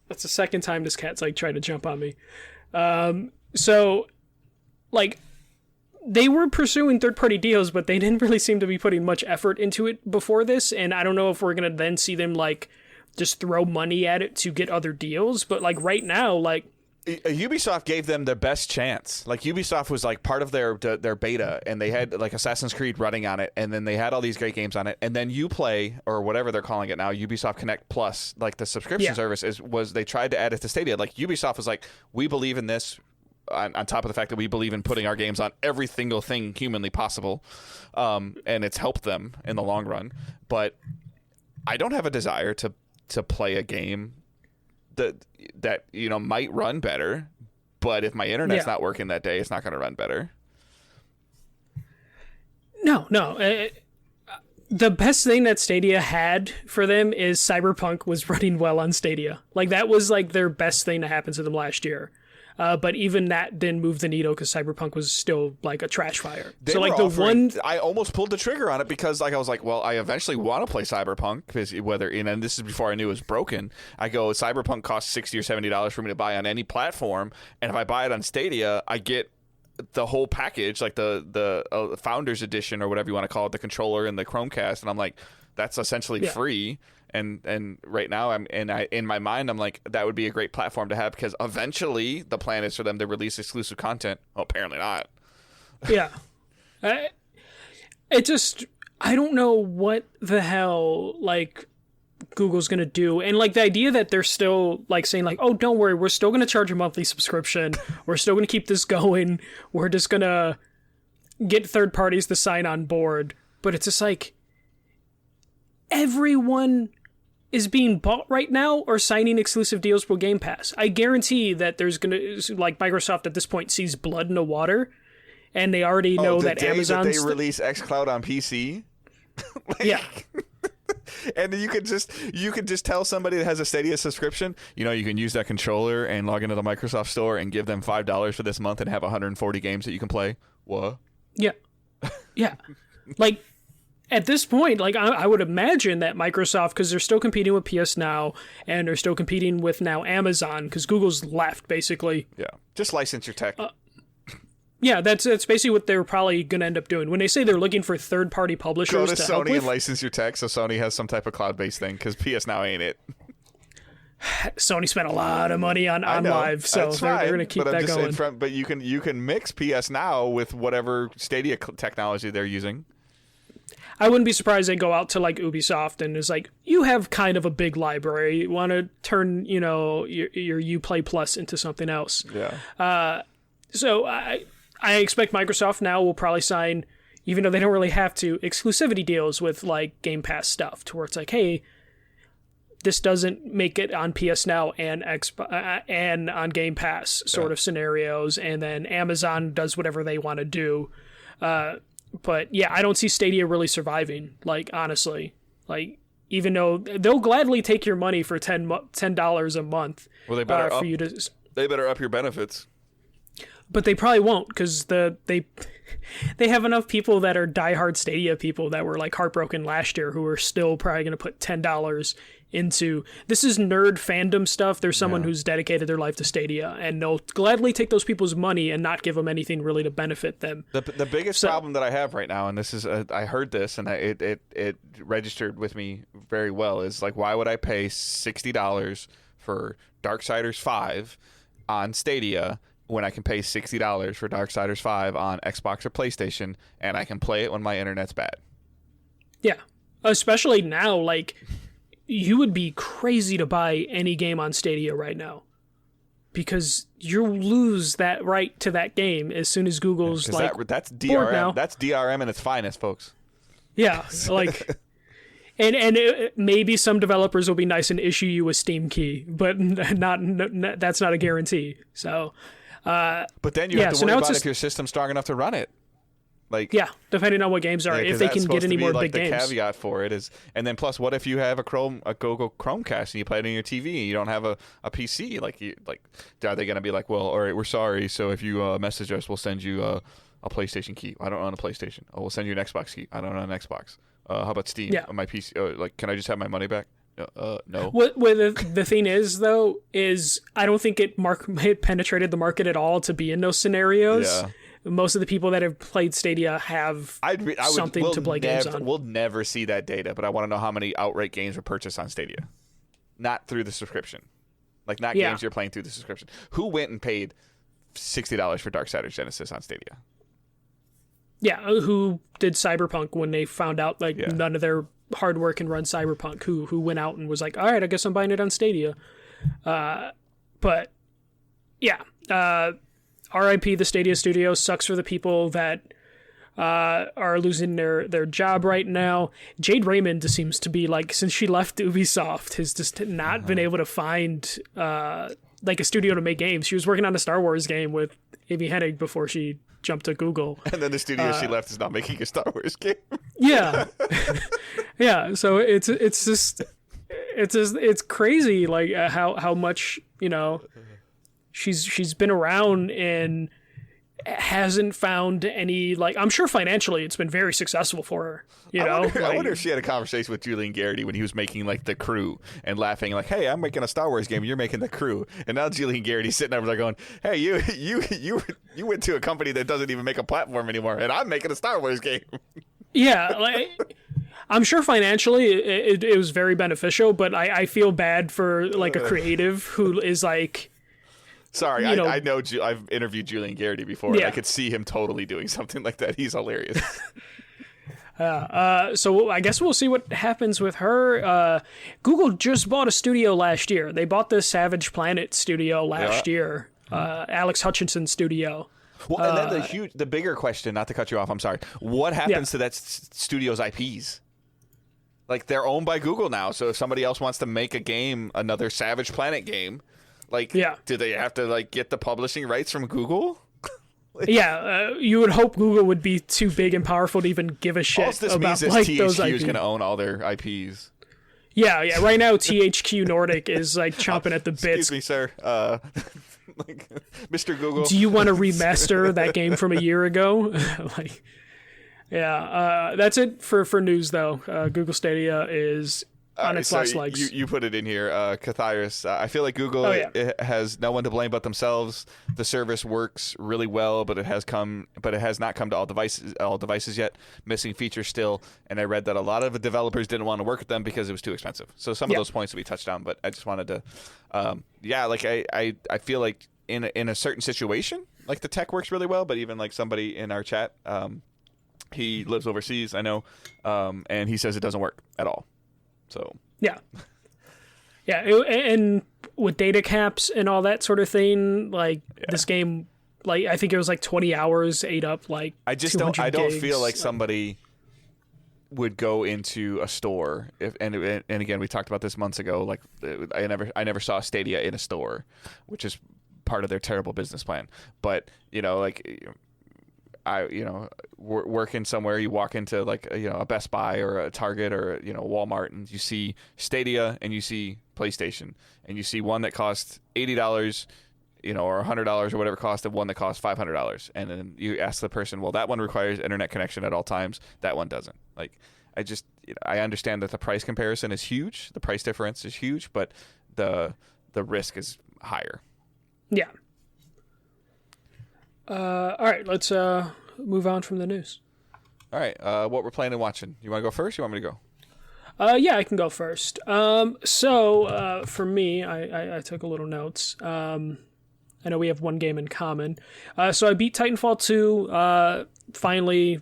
That's the second time this cat's like trying to jump on me. So, like, they were pursuing third-party deals, but they didn't really seem to be putting much effort into it before this. And I don't know if we're gonna then see them like just throw money at it to get other deals. But like right now, like, Ubisoft gave them their best chance. Like, Ubisoft was like part of their beta, and they had like Assassin's Creed running on it, and then they had all these great games on it, and then Uplay, or whatever they're calling it now, Ubisoft Connect Plus, like the subscription service was they tried to add it to Stadia. Like, Ubisoft was like, we believe in this, on top of the fact that we believe in putting our games on every single thing humanly possible, and it's helped them in the long run. But I don't have a desire to play a game that might run better, but if my internet's not working that day, it's not going to run better. No. The best thing that Stadia had for them is Cyberpunk was running well on Stadia. Like, that was like their best thing to happen to them last year. But even that didn't move the needle because Cyberpunk was still like a trash fire. I almost pulled the trigger on it because like I was like, well, I eventually want to play Cyberpunk because and this is before I knew it was broken. I go, Cyberpunk costs $60 or $70 for me to buy on any platform, and if I buy it on Stadia, I get the whole package, like the Founders Edition or whatever you want to call it, the controller and the Chromecast, and I'm like, that's essentially free. And right now in my mind I'm like, that would be a great platform to have because eventually the plan is for them to release exclusive content. Well, apparently not. Yeah. I don't know what the hell like Google's gonna do, and like the idea that they're still like saying like, oh, don't worry, we're still gonna charge a monthly subscription, we're still gonna keep this going, we're just gonna get third parties to sign on board. But it's just like, everyone is being bought right now or signing exclusive deals for Game Pass. I guarantee that there's gonna, like, Microsoft at this point sees blood in the water, and they already know that Amazon's... that they release xCloud on PC? Yeah. And you could just tell somebody that has a Stadia subscription, you can use that controller and log into the Microsoft Store and give them $5 for this month and have 140 games that you can play. What? Yeah. Yeah. Like, at this point, like, I would imagine that Microsoft, because they're still competing with PS Now, and they're still competing with now Amazon, because Google's left, basically. Yeah, just license your tech. Yeah, that's basically what they're probably going to end up doing. When they say they're looking for third-party publishers to to Sony help with, and license your tech, so Sony has some type of cloud-based thing, because PS Now ain't it. Sony spent a lot of money on Live, so they're going to keep that going. But you can mix PS Now with whatever Stadia technology they're using. I wouldn't be surprised they go out to like Ubisoft and is like, you have kind of a big library. You want to turn, your Uplay Plus into something else. Yeah. So I expect Microsoft now will probably sign, even though they don't really have to, exclusivity deals with like Game Pass stuff, to where it's like, hey, this doesn't make it on PS Now and and on Game Pass sort of scenarios, and then Amazon does whatever they want to do. But yeah, I don't see Stadia really surviving, like, honestly. Like, even though they'll gladly take your money for $10 a month, well, they better for you to... They better up your benefits. But they probably won't, because they they have enough people that are diehard Stadia people that were like heartbroken last year who are still probably going to put $10 into this is nerd fandom stuff. There's someone who's dedicated their life to Stadia, and they'll gladly take those people's money and not give them anything really to benefit them. The biggest problem that I have right now, and this is I heard this and it registered with me very well, is like, why would I pay $60 for Darksiders 5 on Stadia when I can pay $60 for Darksiders 5 on Xbox or PlayStation, and I can play it when my internet's bad? Yeah, especially now, like, you would be crazy to buy any game on Stadia right now, because you lose that right to that game as soon as Google's like, that's DRM now. That's DRM in its finest, folks. Yeah, like, and maybe some developers will be nice and issue you a Steam key, but that's not a guarantee. So, but then you have to worry about if your system's strong enough to run it. Like, yeah, depending on what games are, if they can get any more big games. The caveat for it is, and then plus, what if you have a Google Chromecast and you play it on your TV and you don't have a PC? Like, are they gonna be like, well, all right, we're sorry. So if you message us, we'll send you a PlayStation key. I don't own a PlayStation. Oh, we'll send you an Xbox key. I don't own an Xbox. How about Steam? Yeah. On my PC. Like, can I just have my money back? No. What the thing is, though, is I don't think it penetrated the market at all to be in those scenarios. Yeah. Most of the people that have played Stadia have something to play games on. We'll never see that data, but I want to know how many outright games were purchased on Stadia. Not through the subscription. Like, not games you're playing through the subscription. Who went and paid $60 for Darksiders Genesis on Stadia? Yeah, who did Cyberpunk when they found out none of their hardware can run Cyberpunk? Who went out and was like, all right, I guess I'm buying it on Stadia. But yeah, RIP the Stadia studio. Sucks for the people that are losing their job right now. Jade Raymond seems to be like, since she left Ubisoft, has just not been able to find like a studio to make games. She was working on a Star Wars game with Amy Hennig before she jumped to Google. And then the studio she left is not making a Star Wars game. Yeah. Yeah. So it's crazy, like how much, she's been around and hasn't found any, like, I'm sure financially it's been very successful for her. I wonder if she had a conversation with Julian Garrity when he was making like The Crew and laughing like, hey, I'm making a Star Wars game, you're making The Crew. And now Julian Garrity's sitting over there going, hey, you went to a company that doesn't even make a platform anymore, and I'm making a Star Wars game. Yeah, like, I'm sure financially it was very beneficial, but I feel bad for like a creative who is like, sorry, I know I've interviewed Julian Garrity before, and I could see him totally doing something like that. He's hilarious. So I guess we'll see what happens with her. Google just bought a studio last year. They bought the Savage Planet studio last year. Alex Hutchinson's studio. Well, and then the bigger question, not to cut you off, I'm sorry. What happens to that studio's IPs? Like, they're owned by Google now, so if somebody else wants to make a game, another Savage Planet game, like, do they have to like get the publishing rights from Google? You would hope Google would be too big and powerful to even give a shit all this about means is like THQ those IPs. is going to own all their IPs. Yeah. Right now, THQ Nordic is like chomping at the bits. Excuse me, sir. Like, Mr. Google. Do you want to remaster that game from a year ago? That's it for news though. Google Stadia is on its last legs. You put it in here, Catharus. I feel like Google it has no one to blame but themselves. The service works really well, but it has not come to all devices yet. Missing features still, and I read that a lot of the developers didn't want to work with them because it was too expensive. So some of those points will be touched on, but I just wanted to, I feel like in a certain situation, like the tech works really well, but even like somebody in our chat, he lives overseas, I know, and he says it doesn't work at all. So and with data caps and all that sort of thing, like this game, like I think it was like 20 hours ate up like I don't feel like somebody would go into a store and again, we talked about this months ago, like I never saw Stadia in a store, which is part of their terrible business plan. But working somewhere, you walk into like a Best Buy or a Target or Walmart, and you see Stadia and you see PlayStation, and you see one that costs $80, or $100 or whatever it cost, and one that costs $500, and then you ask the person, well, that one requires internet connection at all times, that one doesn't. Like, I understand that the price comparison is huge, the price difference is huge, but the risk is higher. Yeah. All right, let's move on from the news. All right, what we're planning on watching. You want to go first? Or you want me to go? Yeah, I can go first. So for me, I took a little notes. I know we have one game in common. So I beat Titanfall 2. Finally,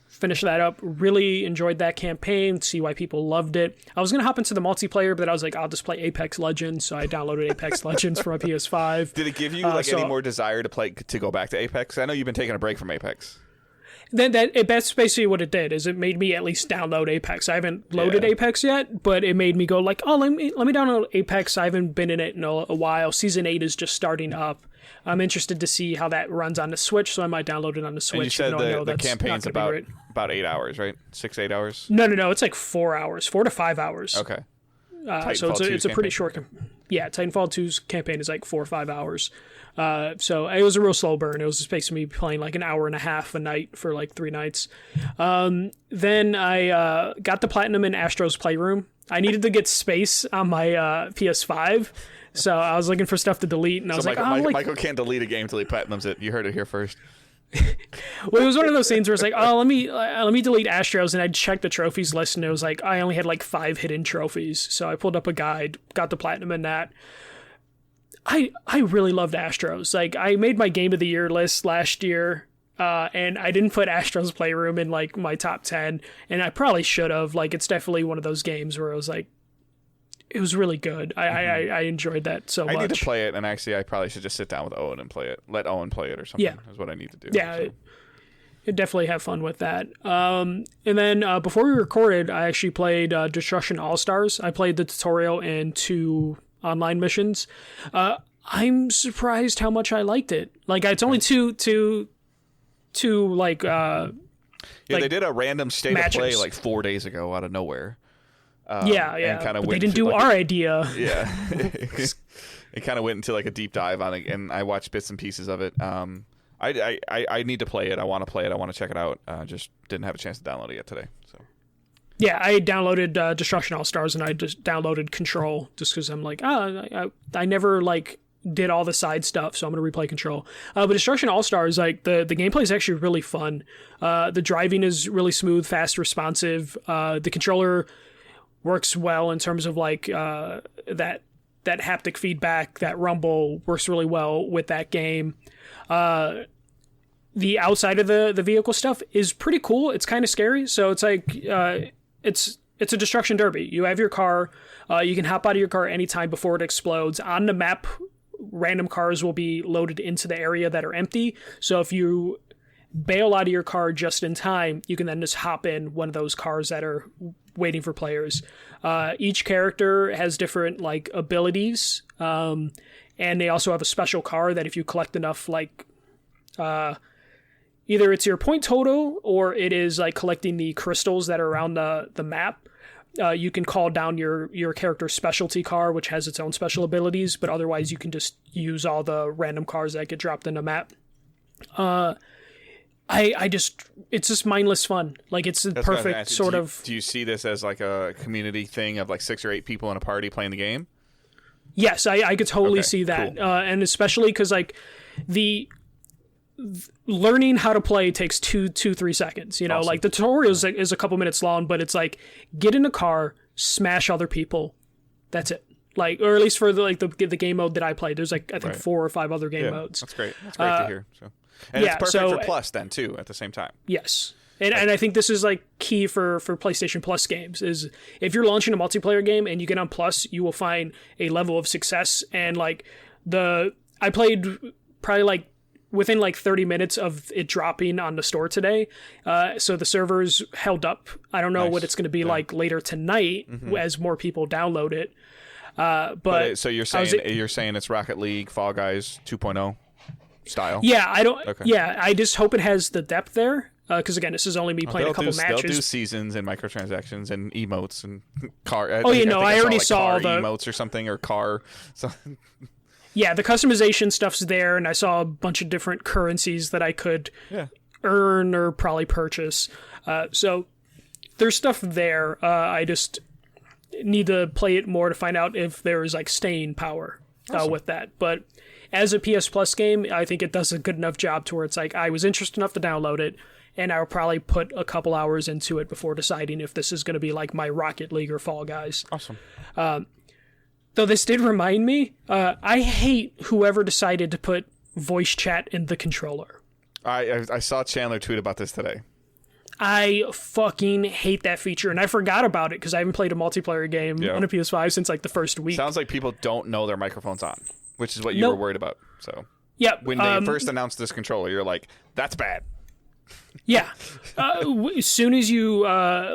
finished that up. Really enjoyed that campaign. See why people loved it. I was gonna hop into the multiplayer, but I was like, I'll just play Apex Legends. So I downloaded Apex Legends for my PS5. Did it give you any more desire to go back to Apex? I know you've been taking a break from Apex. That's basically what it did. Is it made me at least download Apex. I haven't loaded Apex yet, but it made me go let me download Apex. I haven't been in it in a while. Season 8 is just starting up. I'm interested to see how that runs on the Switch, so I might download it on the Switch. And you said the campaign's about 8 hours, right? 6-8 hours? No. It's like 4 hours, 4 to 5 hours. Okay. So it's a pretty short. Titanfall 2's campaign is like 4 or 5 hours. So it was a real slow burn. It was just basically me playing like an hour and a half a night for like 3 nights. Then I got the platinum in Astro's Playroom. I needed to get space on my PS5, so I was looking for stuff to delete, and I was Michael can't delete a game until he platinums it. You heard it here first. Well, it was one of those things where it's like, let me delete Astros, and I checked the trophies list, and it was like I only had like 5 hidden trophies. So I pulled up a guide, got the platinum in that. I really loved Astros. Like, I made my game of the year list last year, and I didn't put Astros Playroom in like my top 10, and I probably should have. Like, it's definitely one of those games where I was like, it was really good. I enjoyed that so much. I need to play it, and actually I probably should just sit down with Owen and play it. Let Owen play it or something. Yeah. Is what I need to do. Yeah, so. I'd definitely have fun with that. And then before we recorded, I actually played Destruction All-Stars. I played the tutorial and 2 online missions. I'm surprised how much I liked it. Like, it's only two like they did a random state matches. of play like 4 days ago out of nowhere. Yeah. But they didn't do our idea. Yeah. It kind of went into like a deep dive on it, and I watched bits and pieces of it. I need to play it. I want to play it. I want to check it out. Just didn't have a chance to download it yet today. So. Yeah, I downloaded Destruction All-Stars, and I just downloaded Control just because I'm like, I never did all the side stuff, so I'm going to replay Control. But Destruction All-Stars, the gameplay is actually really fun. The driving is really smooth, fast, responsive. The controller works well in terms of that haptic feedback, that rumble works really well with that game. The outside of the vehicle stuff is pretty cool. It's kind of scary. So it's like, it's a destruction derby. You have your car. You can hop out of your car anytime before it explodes. On the map, random cars will be loaded into the area that are empty. So if you bail out of your car just in time, you can then just hop in one of those cars that are waiting for players. Each character has different abilities, and they also have a special car that if you collect enough either it's your point total or it is collecting the crystals that are around the map. You can call down your character's specialty car, which has its own special abilities, but otherwise you can just use all the random cars that get dropped in the map. It's just mindless fun. It's the perfect sort of. Do you see this as a community thing of 6 or 8 people in a party playing the game? Yes, I could totally see that, cool. And especially because the learning how to play takes 2-3 seconds. Awesome. The tutorial is a couple minutes long, but it's get in a car, smash other people. That's it. Or at least for the game mode that I played. There's I think 4 or 5 other game modes. That's great. That's great to hear. So. And it's perfect for Plus then too at the same time. Yes. And I think this is key for PlayStation Plus games is if you're launching a multiplayer game and you get on Plus, you will find a level of success. And I played probably within 30 minutes of it dropping on the store today. So the servers held up. I don't know what it's going to be later tonight as more people download it. So you're saying it's Rocket League, Fall Guys 2.0 style? Yeah, I don't. Okay. Yeah, I just hope it has the depth there. Because again, this is only me playing a couple matches. They'll do seasons and microtransactions and emotes and car. I already saw all the emotes or something or car. So. Yeah, the customization stuff's there, and I saw a bunch of different currencies that I could earn or probably purchase. So there's stuff there. I just need to play it more to find out if there's like staying power with that. But as a PS Plus game, I think it does a good enough job to where it's like I was interested enough to download it, and I'll probably put a couple hours into it before deciding if this is going to be like my Rocket League or Fall Guys. Awesome. Though this did remind me, I hate whoever decided to put voice chat in the controller. I saw Chandler tweet about this today. I fucking hate that feature, and I forgot about it because I haven't played a multiplayer game on a PS5 since like the first week. Sounds like people don't know their microphone's on, which is what you were worried about. So when they first announced this controller, you're like, that's bad. Yeah. As soon as you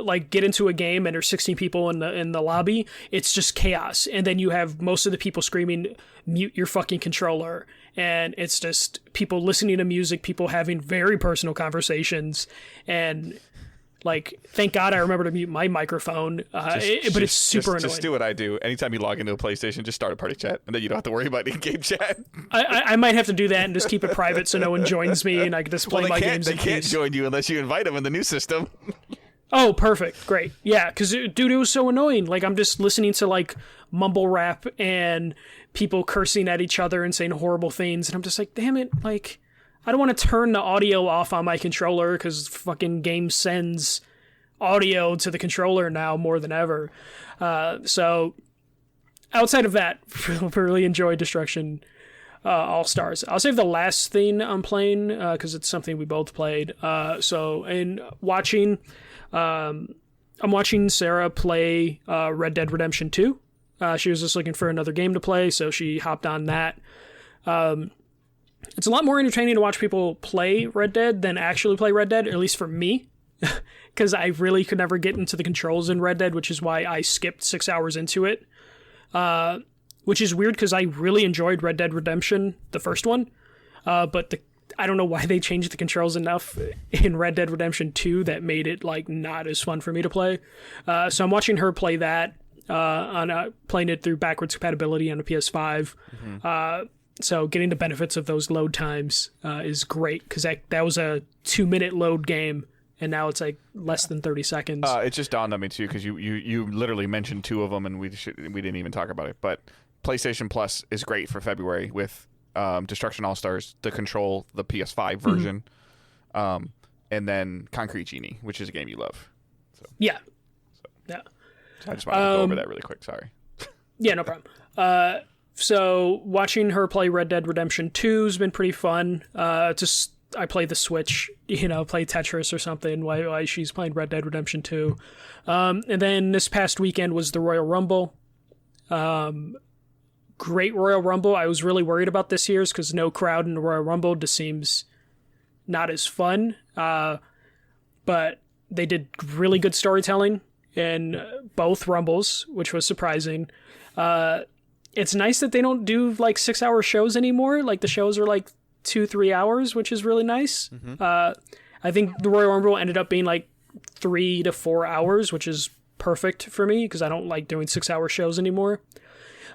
like get into a game and there's 16 people in the lobby, it's just chaos. And then you have most of the people screaming, "Mute your fucking controller." And it's just people listening to music, people having very personal conversations, and like, thank God I remember to mute my microphone. But it's super annoying. Just do what I do. Anytime you log into a PlayStation, just start a party chat, and then you don't have to worry about in-game chat. I might have to do that and just keep it private so no one joins me and I can just play my games. They can't join you unless you invite them in the new system. Oh, perfect. Great. Yeah, because, dude, it was so annoying. Like, I'm just listening to, like, mumble rap and people cursing at each other and saying horrible things, and I'm just like, damn it, like, I don't want to turn the audio off on my controller because fucking game sends audio to the controller now more than ever. So, outside of that, really enjoyed Destruction All-Stars. I'll save the last thing I'm playing because it's something we both played. I'm watching Sarah play Red Dead Redemption 2. She was just looking for another game to play, so she hopped on that. It's a lot more entertaining to watch people play Red Dead than actually play Red Dead, at least for me, because I really could never get into the controls in Red Dead, which is why I skipped 6 hours into it. Which is weird because I really enjoyed Red Dead Redemption, the first one, but I don't know why they changed the controls enough in Red Dead Redemption 2 that made it like not as fun for me to play. So I'm watching her play that, playing it through backwards compatibility on a PS5. Mm-hmm. So getting the benefits of those load times is great because that was a 2-minute load game, and now it's like less than 30 seconds. It just dawned on me too because you literally mentioned two of them and we didn't even talk about it. But PlayStation Plus is great for February with Destruction All-Stars, the PS5 version, and then Concrete Genie, which is a game you love. So. Yeah. So I just wanted to go over that really quick. Sorry. Yeah, no problem. So watching her play Red Dead Redemption 2 has been pretty fun. I play the Switch, play Tetris or something while she's playing Red Dead Redemption 2. And then this past weekend was the Royal Rumble. Great Royal Rumble. I was really worried about this year's because no crowd in the Royal Rumble just seems not as fun. But they did really good storytelling in both Rumbles, which was surprising. It's nice that they don't do like 6-hour shows anymore. Like the shows are like 2-3 hours, which is really nice. Mm-hmm. I think the Royal Rumble ended up being like 3 to 4 hours, which is perfect for me because I don't like doing 6-hour shows anymore.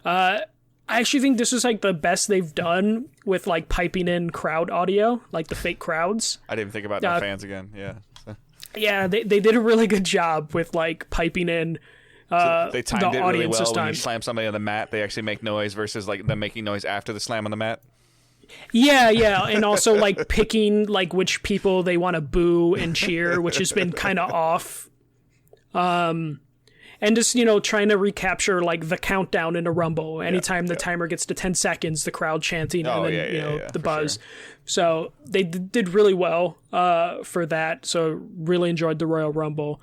I actually think this is like the best they've done with like piping in crowd audio, like the fake crowds. I didn't think about no fans again. Yeah. Yeah, they did a really good job with like piping in so they timed it really well. When you slam somebody on the mat, they actually make noise versus like them making noise after the slam on the mat. Yeah, and also like picking like which people they want to boo and cheer, which has been kind of off. And just trying to recapture like the countdown in a Rumble. Anytime the timer gets to 10 seconds, the crowd chanting and then the buzz. Sure. So they did really well for that. So really enjoyed the Royal Rumble.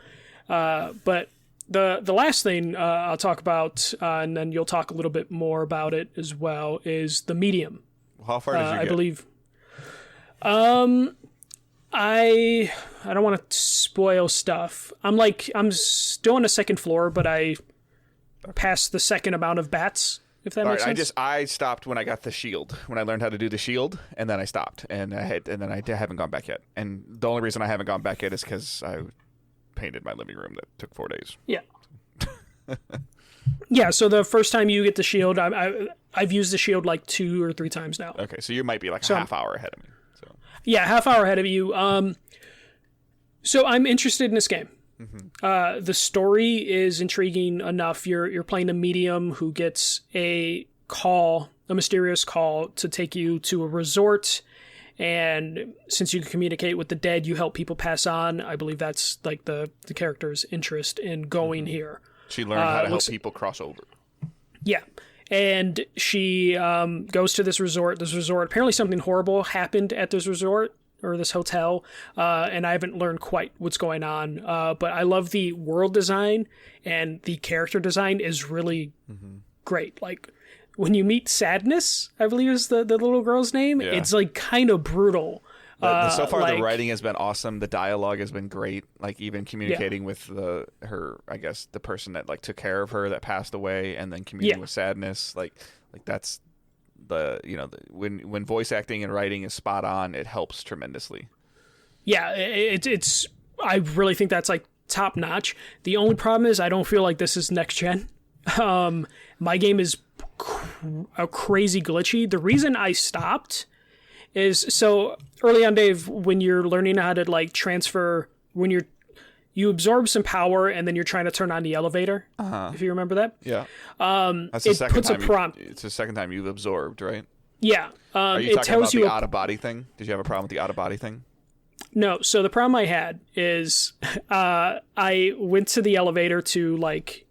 But the last thing I'll talk about, and then you'll talk a little bit more about it as well, is the Medium. How far did you get? I believe. I don't want to spoil stuff. I'm still on the second floor, but I passed the second amount of bats. If that makes sense. I stopped when I got the shield. When I learned how to do the shield, and then I stopped, and I haven't gone back yet. And the only reason I haven't gone back yet is because I painted my living room that took 4 days. Yeah. Yeah, so the first time you get the shield, I've used the shield like 2 or 3 times now. Okay, so you might be like a half hour ahead of me. So. Yeah, half hour ahead of you. So I'm interested in this game. Mm-hmm. The story is intriguing enough. You're playing a medium who gets a mysterious call to take you to a resort. And since you can communicate with the dead, you help people pass on. I believe that's like the character's interest in going here. She learned how to help people cross over. Yeah. And she goes to this resort. This resort, apparently something horrible happened at this resort or this hotel. And I haven't learned quite what's going on. But I love the world design, and the character design is really great. Like, when you meet Sadness, I believe is the little girl's name, it's like kind of brutal. So far, the writing has been awesome. The dialogue has been great. Like, even communicating with the person that like took care of her that passed away, and then communicating with Sadness. Like that's when voice acting and writing is spot on, it helps tremendously. Yeah, it's. I really think that's like top notch. The only problem is I don't feel like this is next gen. My game is crazy glitchy. The reason I stopped is, so early on, Dave, when you're learning how to like transfer, when you absorb some power and then you're trying to turn on the elevator, if you remember that. Yeah. That's the second puts time a prompt. It's the second time you've absorbed, right? Yeah. Are you talking about the out of body thing? Did you have a problem with the out of body thing? No. So the problem I had is I went to the elevator to like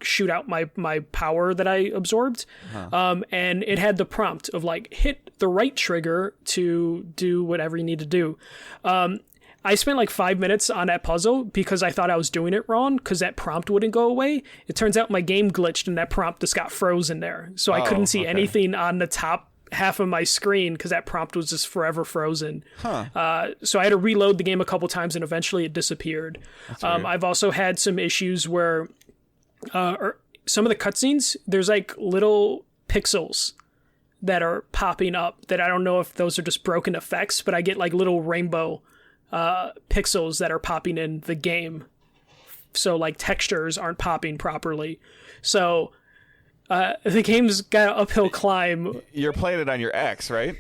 shoot out my power that I absorbed. And it had the prompt of like, hit the right trigger to do whatever you need to do. I spent like 5 minutes on that puzzle because I thought I was doing it wrong because that prompt wouldn't go away. It turns out my game glitched and that prompt just got frozen there. So I couldn't see anything on the top half of my screen because that prompt was just forever frozen. So I had to reload the game a couple times and eventually it disappeared. I've also had some issues where some of the cutscenes, there's like little pixels that are popping up that I don't know if those are just broken effects, but I get like little rainbow pixels that are popping in the game. So like textures aren't popping properly. So the game's got an uphill climb. You're playing it on your X, right?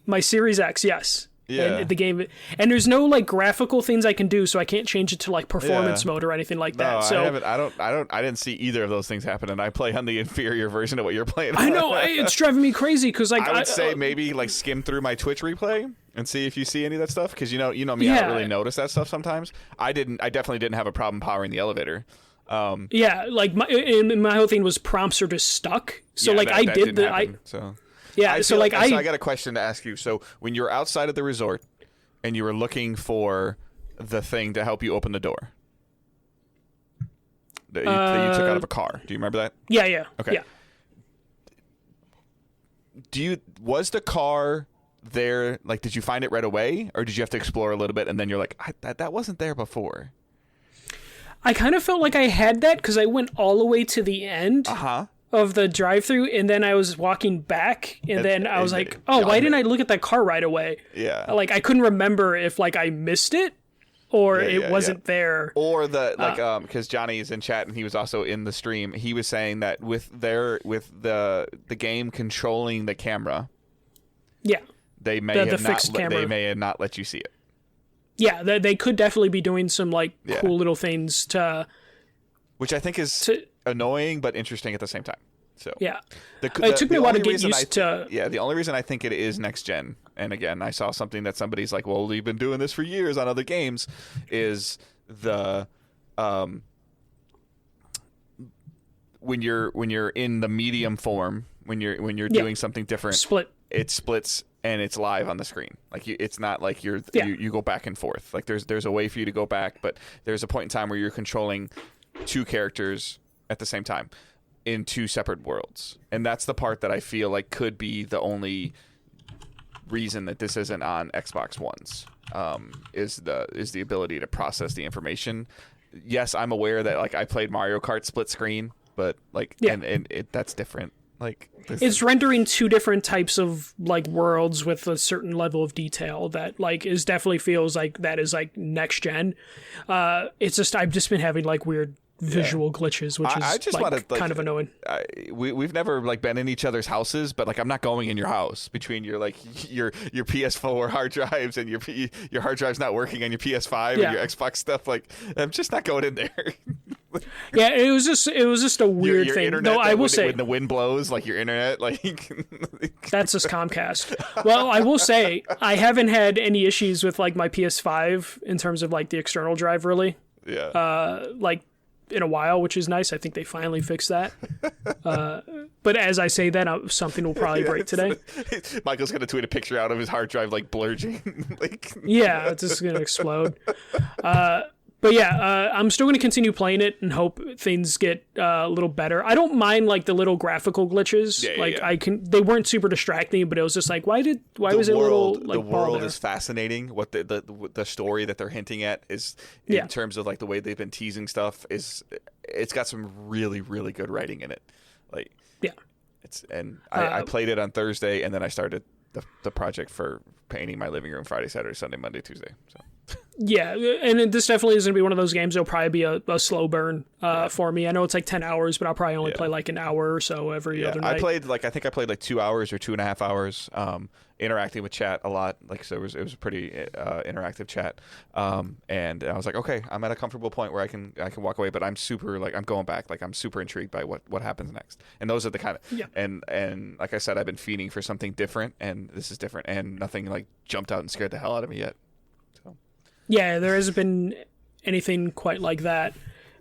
My Series X, yes. Yeah. And the game, and there's no like graphical things I can do, so I can't change it to like performance mode or anything like that. So I didn't see either of those things happen, and I play on the inferior version of what you're playing. I know, it's driving me crazy because like I would say maybe like skim through my Twitch replay and see if you see any of that stuff, because you know me, I don't really notice that stuff sometimes. I definitely didn't have a problem powering the elevator. Like my whole thing was prompts are just stuck. So like I did the Yeah, so I got a question to ask you. So when you were outside of the resort and you were looking for the thing to help you open the door that you took out of a car, do you remember that? Yeah. Okay. Yeah. Was the car there? Like, did you find it right away, or did you have to explore a little bit and then you're like, that wasn't there before? I kind of felt like I had that because I went all the way to the end. Of the drive-through, and then I was walking back, and then I was like, oh, why didn't I look at that car right away? Yeah. Like, I couldn't remember if, like, I missed it, or it wasn't there. Or because Johnny is in chat, and he was also in the stream, he was saying that with the game controlling the camera, they may have not let you see it. Yeah, they could definitely be doing some, like, cool little things to... Which I think is... annoying but interesting at the same time. So it took me a while to get used to. Yeah, the only reason I think it is next gen, and again, I saw something that somebody's like, "Well, we've been doing this for years on other games," is the when you're in the medium form, when you're doing something different, it splits and it's live on the screen. Like it's not like you go back and forth. Like there's a way for you to go back, but there's a point in time where you're controlling two characters at the same time in two separate worlds, and that's the part that I feel like could be the only reason that this isn't on Xbox Ones, is the ability to process the information. Yes, I'm aware that like I played Mario Kart split screen, but like that's different. Like it's rendering two different types of like worlds with a certain level of detail that like definitely feels like that is like next gen. It's just I've just been having like weird visual glitches, which is I just like, wanna, like, kind of annoying. We've never like been in each other's houses, but like I'm not going in your house between your like your PS4 hard drives and your hard drive's not working on your PS5 and your Xbox stuff. Like I'm just not going in there. Yeah, it was just a weird your thing. Internet, No, I will say when the wind blows, like your internet, like that's just Comcast. Well, I will say I haven't had any issues with like my PS5 in terms of like the external drive really. Yeah. Like in a while, which is nice. I think they finally fixed that. But as I say that, something will probably break today. Michael's gonna tweet a picture out of his hard drive like blurging. Like yeah, it's just gonna explode. But yeah, I'm still going to continue playing it and hope things get a little better. I don't mind like the little graphical glitches. They weren't super distracting, but it was just like, why was it a little like the world is fascinating. What the story that they're hinting at is in terms of like the way they've been teasing stuff it's got some really, really good writing in it. Like I played it on Thursday and then I started the project for painting my living room Friday, Saturday, Sunday, Monday, Tuesday. So. Yeah, and this definitely is going to be one of those games that'll probably be a slow burn for me. I know it's like 10 hours, but I'll probably only play like an hour or so every other night. I think I played like 2 hours or 2.5 hours, interacting with chat a lot. Like, so it was a pretty interactive chat. And I was like, okay, I'm at a comfortable point where I can walk away, but I'm super, like, I'm going back. Like, I'm super intrigued by what happens next. And those are the kind of, and like I said, I've been feeding for something different, and this is different, and nothing like jumped out and scared the hell out of me yet. Yeah, there hasn't been anything quite like that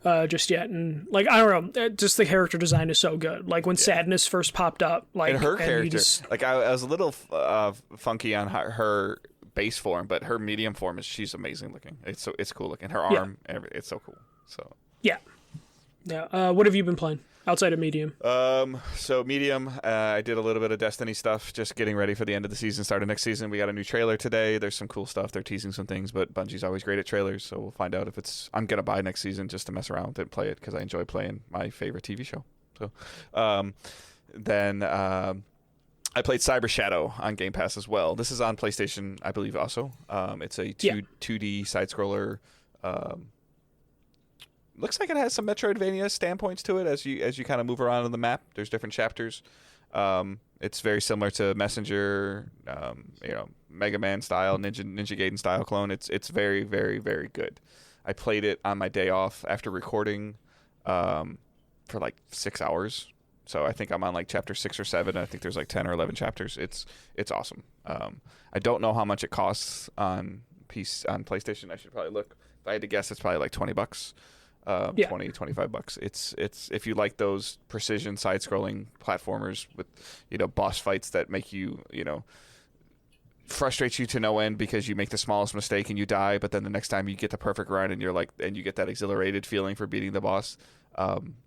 just yet, and like I don't know, just the character design is so good. Like when Sadness first popped up, like and her character, like I was a little funky on her base form, but her medium form she's amazing looking. It's cool looking. Her arm, it's so cool. So yeah. What have you been playing outside of Medium? So Medium, I did a little bit of Destiny stuff, just getting ready for the end of the season, start of next season. We got a new trailer today. There's some cool stuff. They're teasing some things, but Bungie's always great at trailers, so we'll find out if I'm gonna buy next season just to mess around with it and play it because I enjoy playing my favorite TV show. So, then I played Cyber Shadow on Game Pass as well. This is on PlayStation, I believe, also. It's a 2D side scroller. Looks like it has some Metroidvania standpoints to it as you kind of move around on the map. There's different chapters. It's very similar to Messenger, Mega Man style, Ninja Gaiden style clone. It's very, very, very good. I played it on my day off after recording for like 6 hours. So I think I'm on like chapter 6 or 7. I think there's like 10 or 11 chapters. It's awesome. I don't know how much it costs on PlayStation. I should probably look. If I had to guess, it's probably like $20. $20-$25. It's if you like those precision side-scrolling platformers with boss fights that make you frustrate you to no end because you make the smallest mistake and you die, but then the next time you get the perfect run and you get that exhilarated feeling for beating the boss.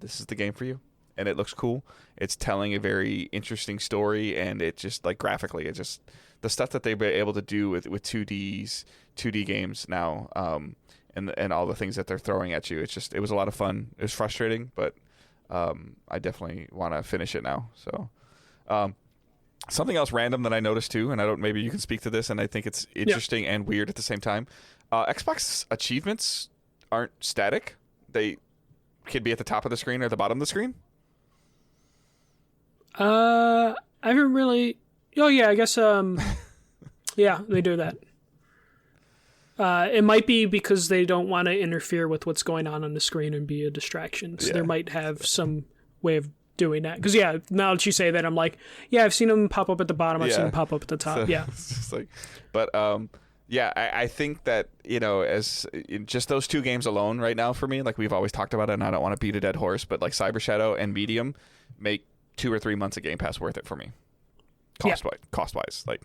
This is the game for you, and it looks cool. It's telling a very interesting story, and it just like graphically, it just the stuff that they've been able to do with 2D games now. And all the things that they're throwing at you. It was a lot of fun. It was frustrating, but I definitely want to finish it now. So something else random that I noticed too, and maybe you can speak to this, and I think it's interesting and weird at the same time. Xbox achievements aren't static. They could be at the top of the screen or the bottom of the screen. I haven't really... Oh, yeah, I guess... yeah, they do that. It might be because they don't want to interfere with what's going on the screen and be a distraction. So they might have some way of doing that. Because, now that you say that, I'm like, I've seen them pop up at the bottom. I've seen them pop up at the top. So, it's just like, but, I think that, as just those two games alone right now for me, like we've always talked about it, and I don't want to beat a dead horse, but like Cyber Shadow and Medium make 2 or 3 months of Game Pass worth it for me. Cost-wise. Like,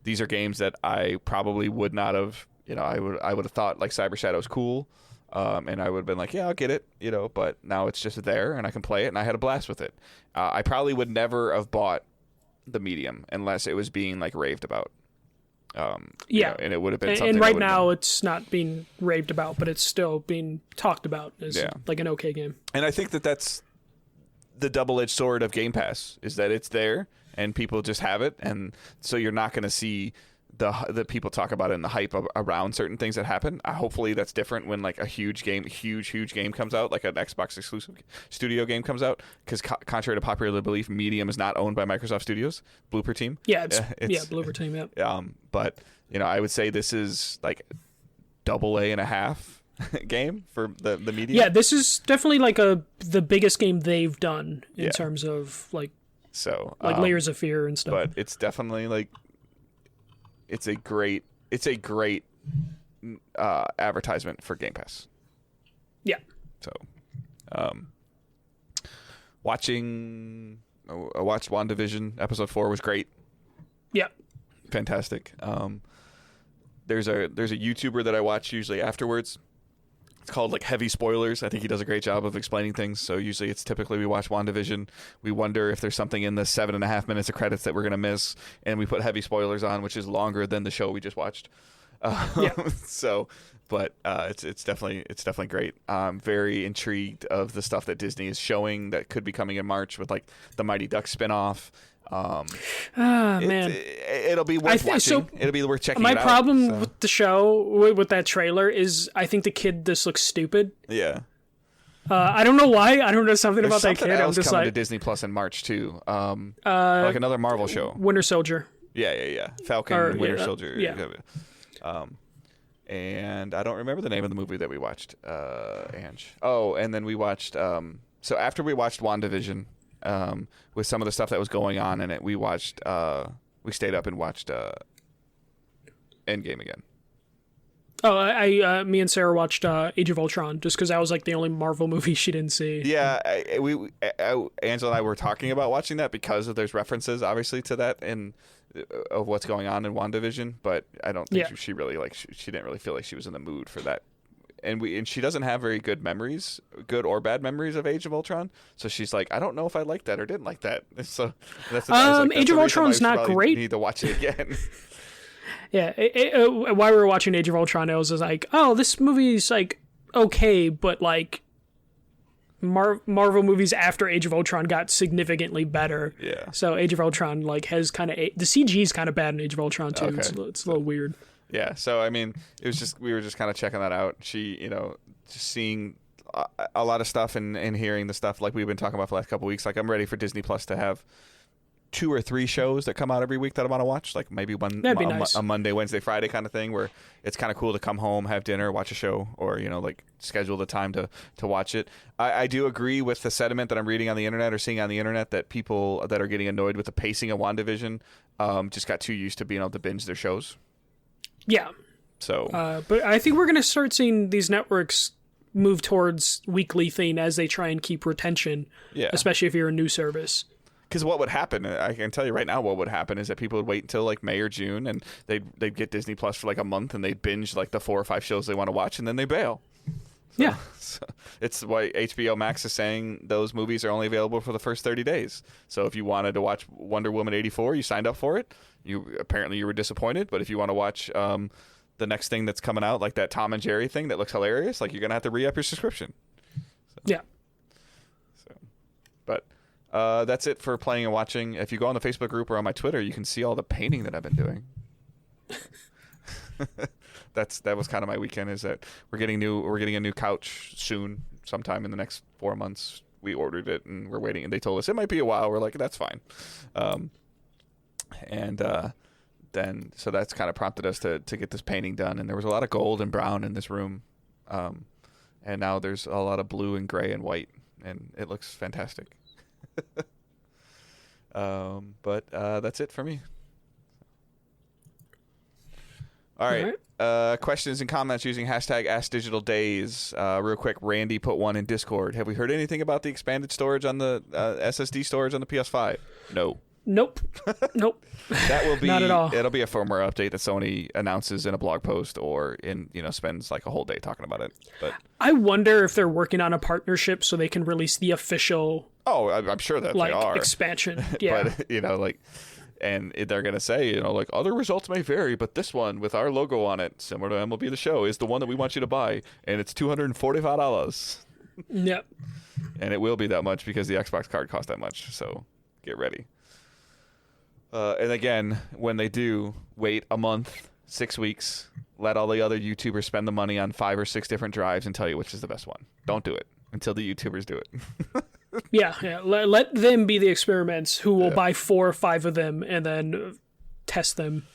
these are games that I probably would not have... I would have thought like Cyber Shadow's cool, and I would have been like, I'll get it, but now it's just there and I can play it, and I had a blast with it. I probably would never have bought the Medium unless it was being like raved about. And it would have been something. And right now it's not being raved about, but it's still being talked about as like an okay game. And I think that that's the double-edged sword of Game Pass, is that it's there and people just have it, and so you're not going to see the people talk about it and the hype around certain things that happen. Hopefully that's different when like a huge game comes out, like an Xbox exclusive studio game comes out, because contrary to popular belief, Medium is not owned by Microsoft Studios. Blooper Team. Yeah, it's Blooper Team. Yeah. But I would say this is like AA.5 game for the Medium. Yeah, this is definitely like the biggest game they've done in terms of like Layers of Fear and stuff. But it's definitely like. It's a great advertisement for Game Pass. Yeah. So, I watched WandaVision. Episode 4 was great. Yeah. Fantastic. There's a YouTuber that I watch usually afterwards. It's called like Heavy Spoilers. I think he does a great job of explaining things. So usually it's typically we watch WandaVision. We wonder if there's something in the 7.5 minutes of credits that we're going to miss. And we put Heavy Spoilers on, which is longer than the show we just watched. So, but it's definitely great. I'm very intrigued of the stuff that Disney is showing that could be coming in March with like the Mighty Ducks spinoff. Man, it'll be worth watching. So it'll be worth checking. My it out, problem with the show, with that trailer, is I think the kid just looks stupid. Yeah. I don't know why. I don't know something There's about something that kid. else I'm just coming like to Disney Plus in March too. Like another Marvel show. Winter Soldier. Yeah. Falcon, Winter Soldier. Yeah. And I don't remember the name of the movie that we watched. Ange. Oh, and then we watched. So after we watched WandaVision. With some of the stuff that was going on in it, we stayed up and watched Endgame again. Oh, me and Sarah watched Age of Ultron just because that was like the only Marvel movie she didn't see. Yeah, Angela and I were talking about watching that because there's references obviously to that and of what's going on in WandaVision, but I don't think she really she didn't really feel like she was in the mood for that. And she doesn't have very good memories, good or bad memories of Age of Ultron. So she's like, I don't know if I liked that or didn't like that. So that's Age of Ultron's not great. Need to watch it again. Yeah, while we were watching Age of Ultron, I was just like, oh, this movie's like okay, but like Marvel movies after Age of Ultron got significantly better. Yeah. So Age of Ultron like has kind of the CG's kind of bad in Age of Ultron too. Okay. It's a little weird. Yeah, so I mean, it was just we were just kind of checking that out. She, just seeing a lot of stuff and hearing the stuff like we've been talking about for the last couple of weeks. Like I'm ready for Disney Plus to have 2 or 3 shows that come out every week that I want to watch. Like maybe one nice. a Monday, Wednesday, Friday kind of thing where it's kind of cool to come home, have dinner, watch a show, or like schedule the time to watch it. I do agree with the sentiment that I'm reading on the internet or seeing on the internet that people that are getting annoyed with the pacing of WandaVision just got too used to being able to binge their shows. Yeah. So, but I think we're going to start seeing these networks move towards weekly thing as they try and keep retention, especially if you're a new service. Because what would happen, I can tell you right now, what would happen is that people would wait until like May or June, and they'd get Disney Plus for like a month, and they'd binge like the 4 or 5 shows they want to watch, and then they bail. So it's why HBO Max is saying those movies are only available for the first 30 days. So if you wanted to watch Wonder Woman 84, you signed up for it. You were disappointed, but if you want to watch the next thing that's coming out, like that Tom and Jerry thing that looks hilarious, like you're gonna have to re-up your subscription. So, but that's it for playing and watching. If you go on the Facebook group or on my Twitter, you can see all the painting that I've been doing. That was kind of my weekend. Is that we're getting a new couch soon, sometime in the next 4 months. We ordered it and we're waiting, and they told us it might be a while. We're like, that's fine. Then so that's kind of prompted us to get this painting done. And there was a lot of gold and brown in this room, and now there's a lot of blue and gray and white, and it looks fantastic. But that's it for me. All right. Questions and comments using hashtag AskDigitalDays. Real quick, Randy put one in Discord. Have we heard anything about the expanded storage on the SSD storage on the PS5? No. Nope. That will be not at all. It'll be a firmware update that Sony announces in a blog post or spends like a whole day talking about it. But I wonder if they're working on a partnership so they can release the official. Oh, I'm sure that they are expansion. Yeah, but and they're gonna say other results may vary, but this one with our logo on it, similar to MLB The Show, is the one that we want you to buy, and it's $245. Yep. And it will be that much because the Xbox card costs that much. So get ready. And again, when they do, wait a month, 6 weeks, let all the other YouTubers spend the money on 5 or 6 different drives and tell you which is the best one. Don't do it until the YouTubers do it. Yeah. Let them be the experiments who will buy 4 or 5 of them and then test them.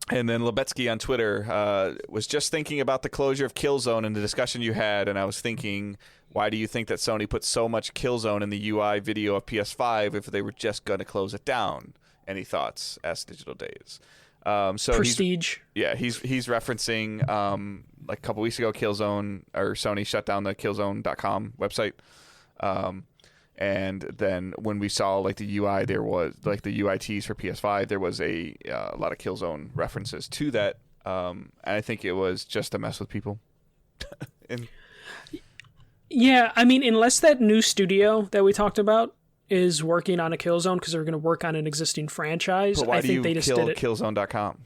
And then Lebetsky on Twitter was just thinking about the closure of Killzone and the discussion you had, and I was thinking, why do you think that Sony put so much Killzone in the UI video of PS5 if they were just going to close it down? Any thoughts? Asked Digital Days. So Prestige. He's referencing like a couple weeks ago, Killzone or Sony shut down the Killzone.com website. And then when we saw like the UI, there was like the UITs for PS5, there was a lot of Killzone references to that. And I think it was just to mess with people. Yeah, I mean, unless that new studio that we talked about is working on a Killzone because they're going to work on an existing franchise, but why I do think you they just kill did it. Killzone.com?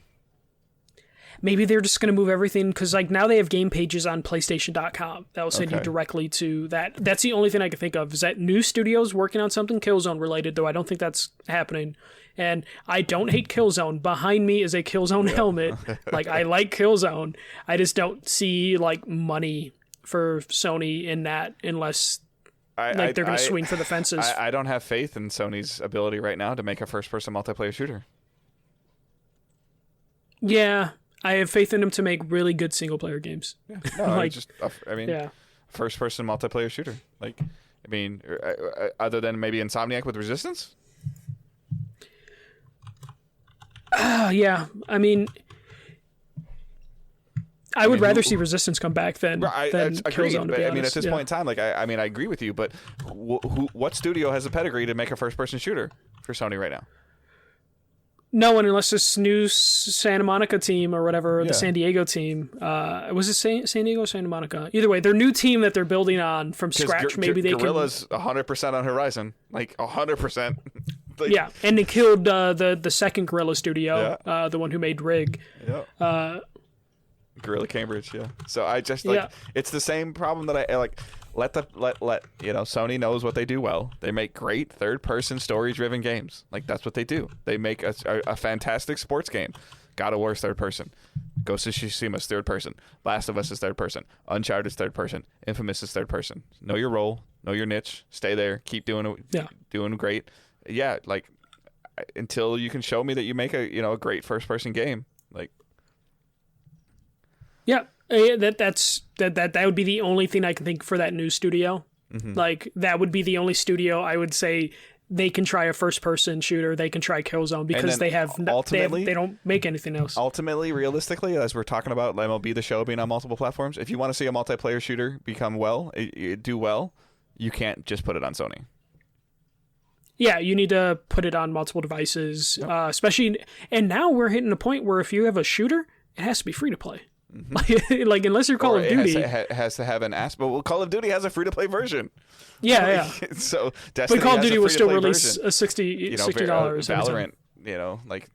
Maybe they're just going to move everything because like now they have game pages on PlayStation.com that will send you directly to that. That's the only thing I can think of is that new studios working on something Killzone related, though I don't think that's happening. And I don't hate Killzone. Behind me is a Killzone helmet. Like I like Killzone. I just don't see like money for Sony in that unless they're going to swing for the fences. I don't have faith in Sony's ability right now to make a first-person multiplayer shooter. Yeah. I have faith in them to make really good single-player games. Yeah. No, first-person multiplayer shooter. Like, I mean, other than maybe Insomniac with Resistance? Yeah. I mean, I would rather see Resistance come back than Killzone, to be honest. I mean, at this point in time, like, I agree with you, but what studio has a pedigree to make a first-person shooter for Sony right now? No one, unless this new Santa Monica team or whatever, the San Diego team. Was it San Diego or Santa Monica? Either way, their new team that they're building on from scratch, maybe they Guerrilla's 100% on Horizon. Like, 100%. Like, yeah, and they killed the second Guerrilla studio, the one who made Rig. Yeah. Guerrilla Cambridge, yeah. So I just, like, it's the same problem that I, like... Let Sony knows what they do well. They make great third-person story-driven games. Like, that's what they do. They make a fantastic sports game. God of War's third person. Ghost of Tsushima's third person. Last of Us is third person. Uncharted's third person. Infamous is third person. Know your role. Know your niche. Stay there. Keep doing great. Yeah, like, until you can show me that you make a great first-person game. Like, yeah. That would be the only thing I can think for that new studio. Mm-hmm. Like that would be the only studio I would say they can try a first person shooter. They can try Killzone because they don't make anything else. Ultimately, realistically, as we're talking about MLB The Show being on multiple platforms, if you want to see a multiplayer shooter do well, you can't just put it on Sony. Yeah, you need to put it on multiple devices, especially. And now we're hitting a point where if you have a shooter, it has to be free to play. Mm-hmm. Like unless you're Call of Duty, it has to have an aspect. Well, Call of Duty has a free to play version. Yeah. So Destiny, but Call of Duty will still release version. a $60. Valorant, like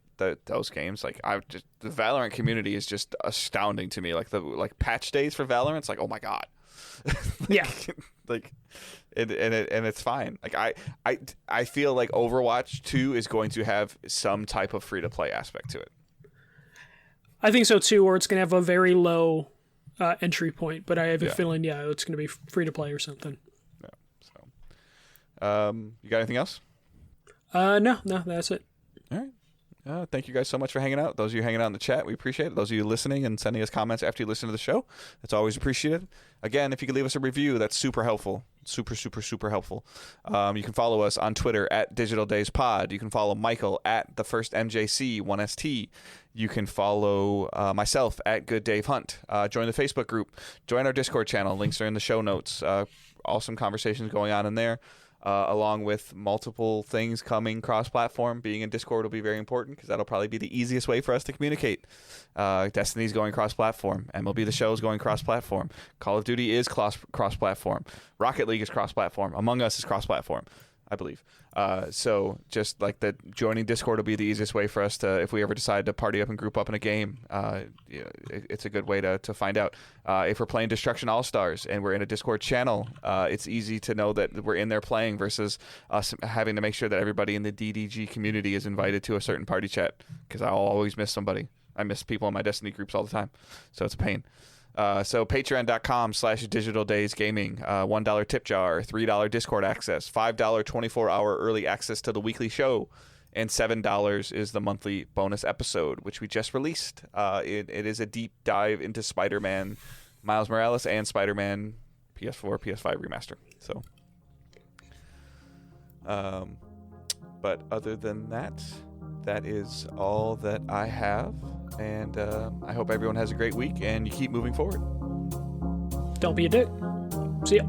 those games. Like the Valorant community is just astounding to me. Like the patch days for Valorant, it's like, oh my god. Yeah. Like, and it's fine. Like I feel like Overwatch 2 is going to have some type of free to play aspect to it. I think so too, or it's going to have a very low entry point, but I have a feeling, it's going to be free to play or something. Yeah. So, you got anything else? No, that's it. All right. Thank you guys so much for hanging out. Those of you hanging out in the chat, we appreciate it. Those of you listening and sending us comments after you listen to the show, that's always appreciated. Again, if you could leave us a review, that's super helpful. Super, super, super helpful. You can follow us on Twitter at Digital Days Pod. You can follow Michael at the first MJC 1ST. You can follow myself at Good Dave Hunt. Join the Facebook group. Join our Discord channel. Links are in the show notes. Awesome conversations going on in there. Along with multiple things coming cross-platform. Being in Discord will be very important because that'll probably be the easiest way for us to communicate. Destiny's going cross-platform. MLB The Show is going cross-platform. Call of Duty is cross-platform. Rocket League is cross-platform. Among Us is cross-platform. I believe. So just like the joining Discord will be the easiest way for us to, if we ever decide to party up and group up in a game, it's a good way to find out. If we're playing Destruction All-Stars and we're in a Discord channel, it's easy to know that we're in there playing versus us having to make sure that everybody in the DDG community is invited to a certain party chat, because I'll always miss somebody. I miss people in my Destiny groups all the time, so it's a pain. So patreon.com/digitaldaysgaming, $1 tip jar, $3 Discord access, $5 24-hour early access to the weekly show, and $7 is the monthly bonus episode, which we just released. It is a deep dive into Spider-Man, Miles Morales, and Spider-Man PS4, PS5 remaster. So, but other than that, that is all that I have. And I hope everyone has a great week and you keep moving forward. Don't be a dick. See ya.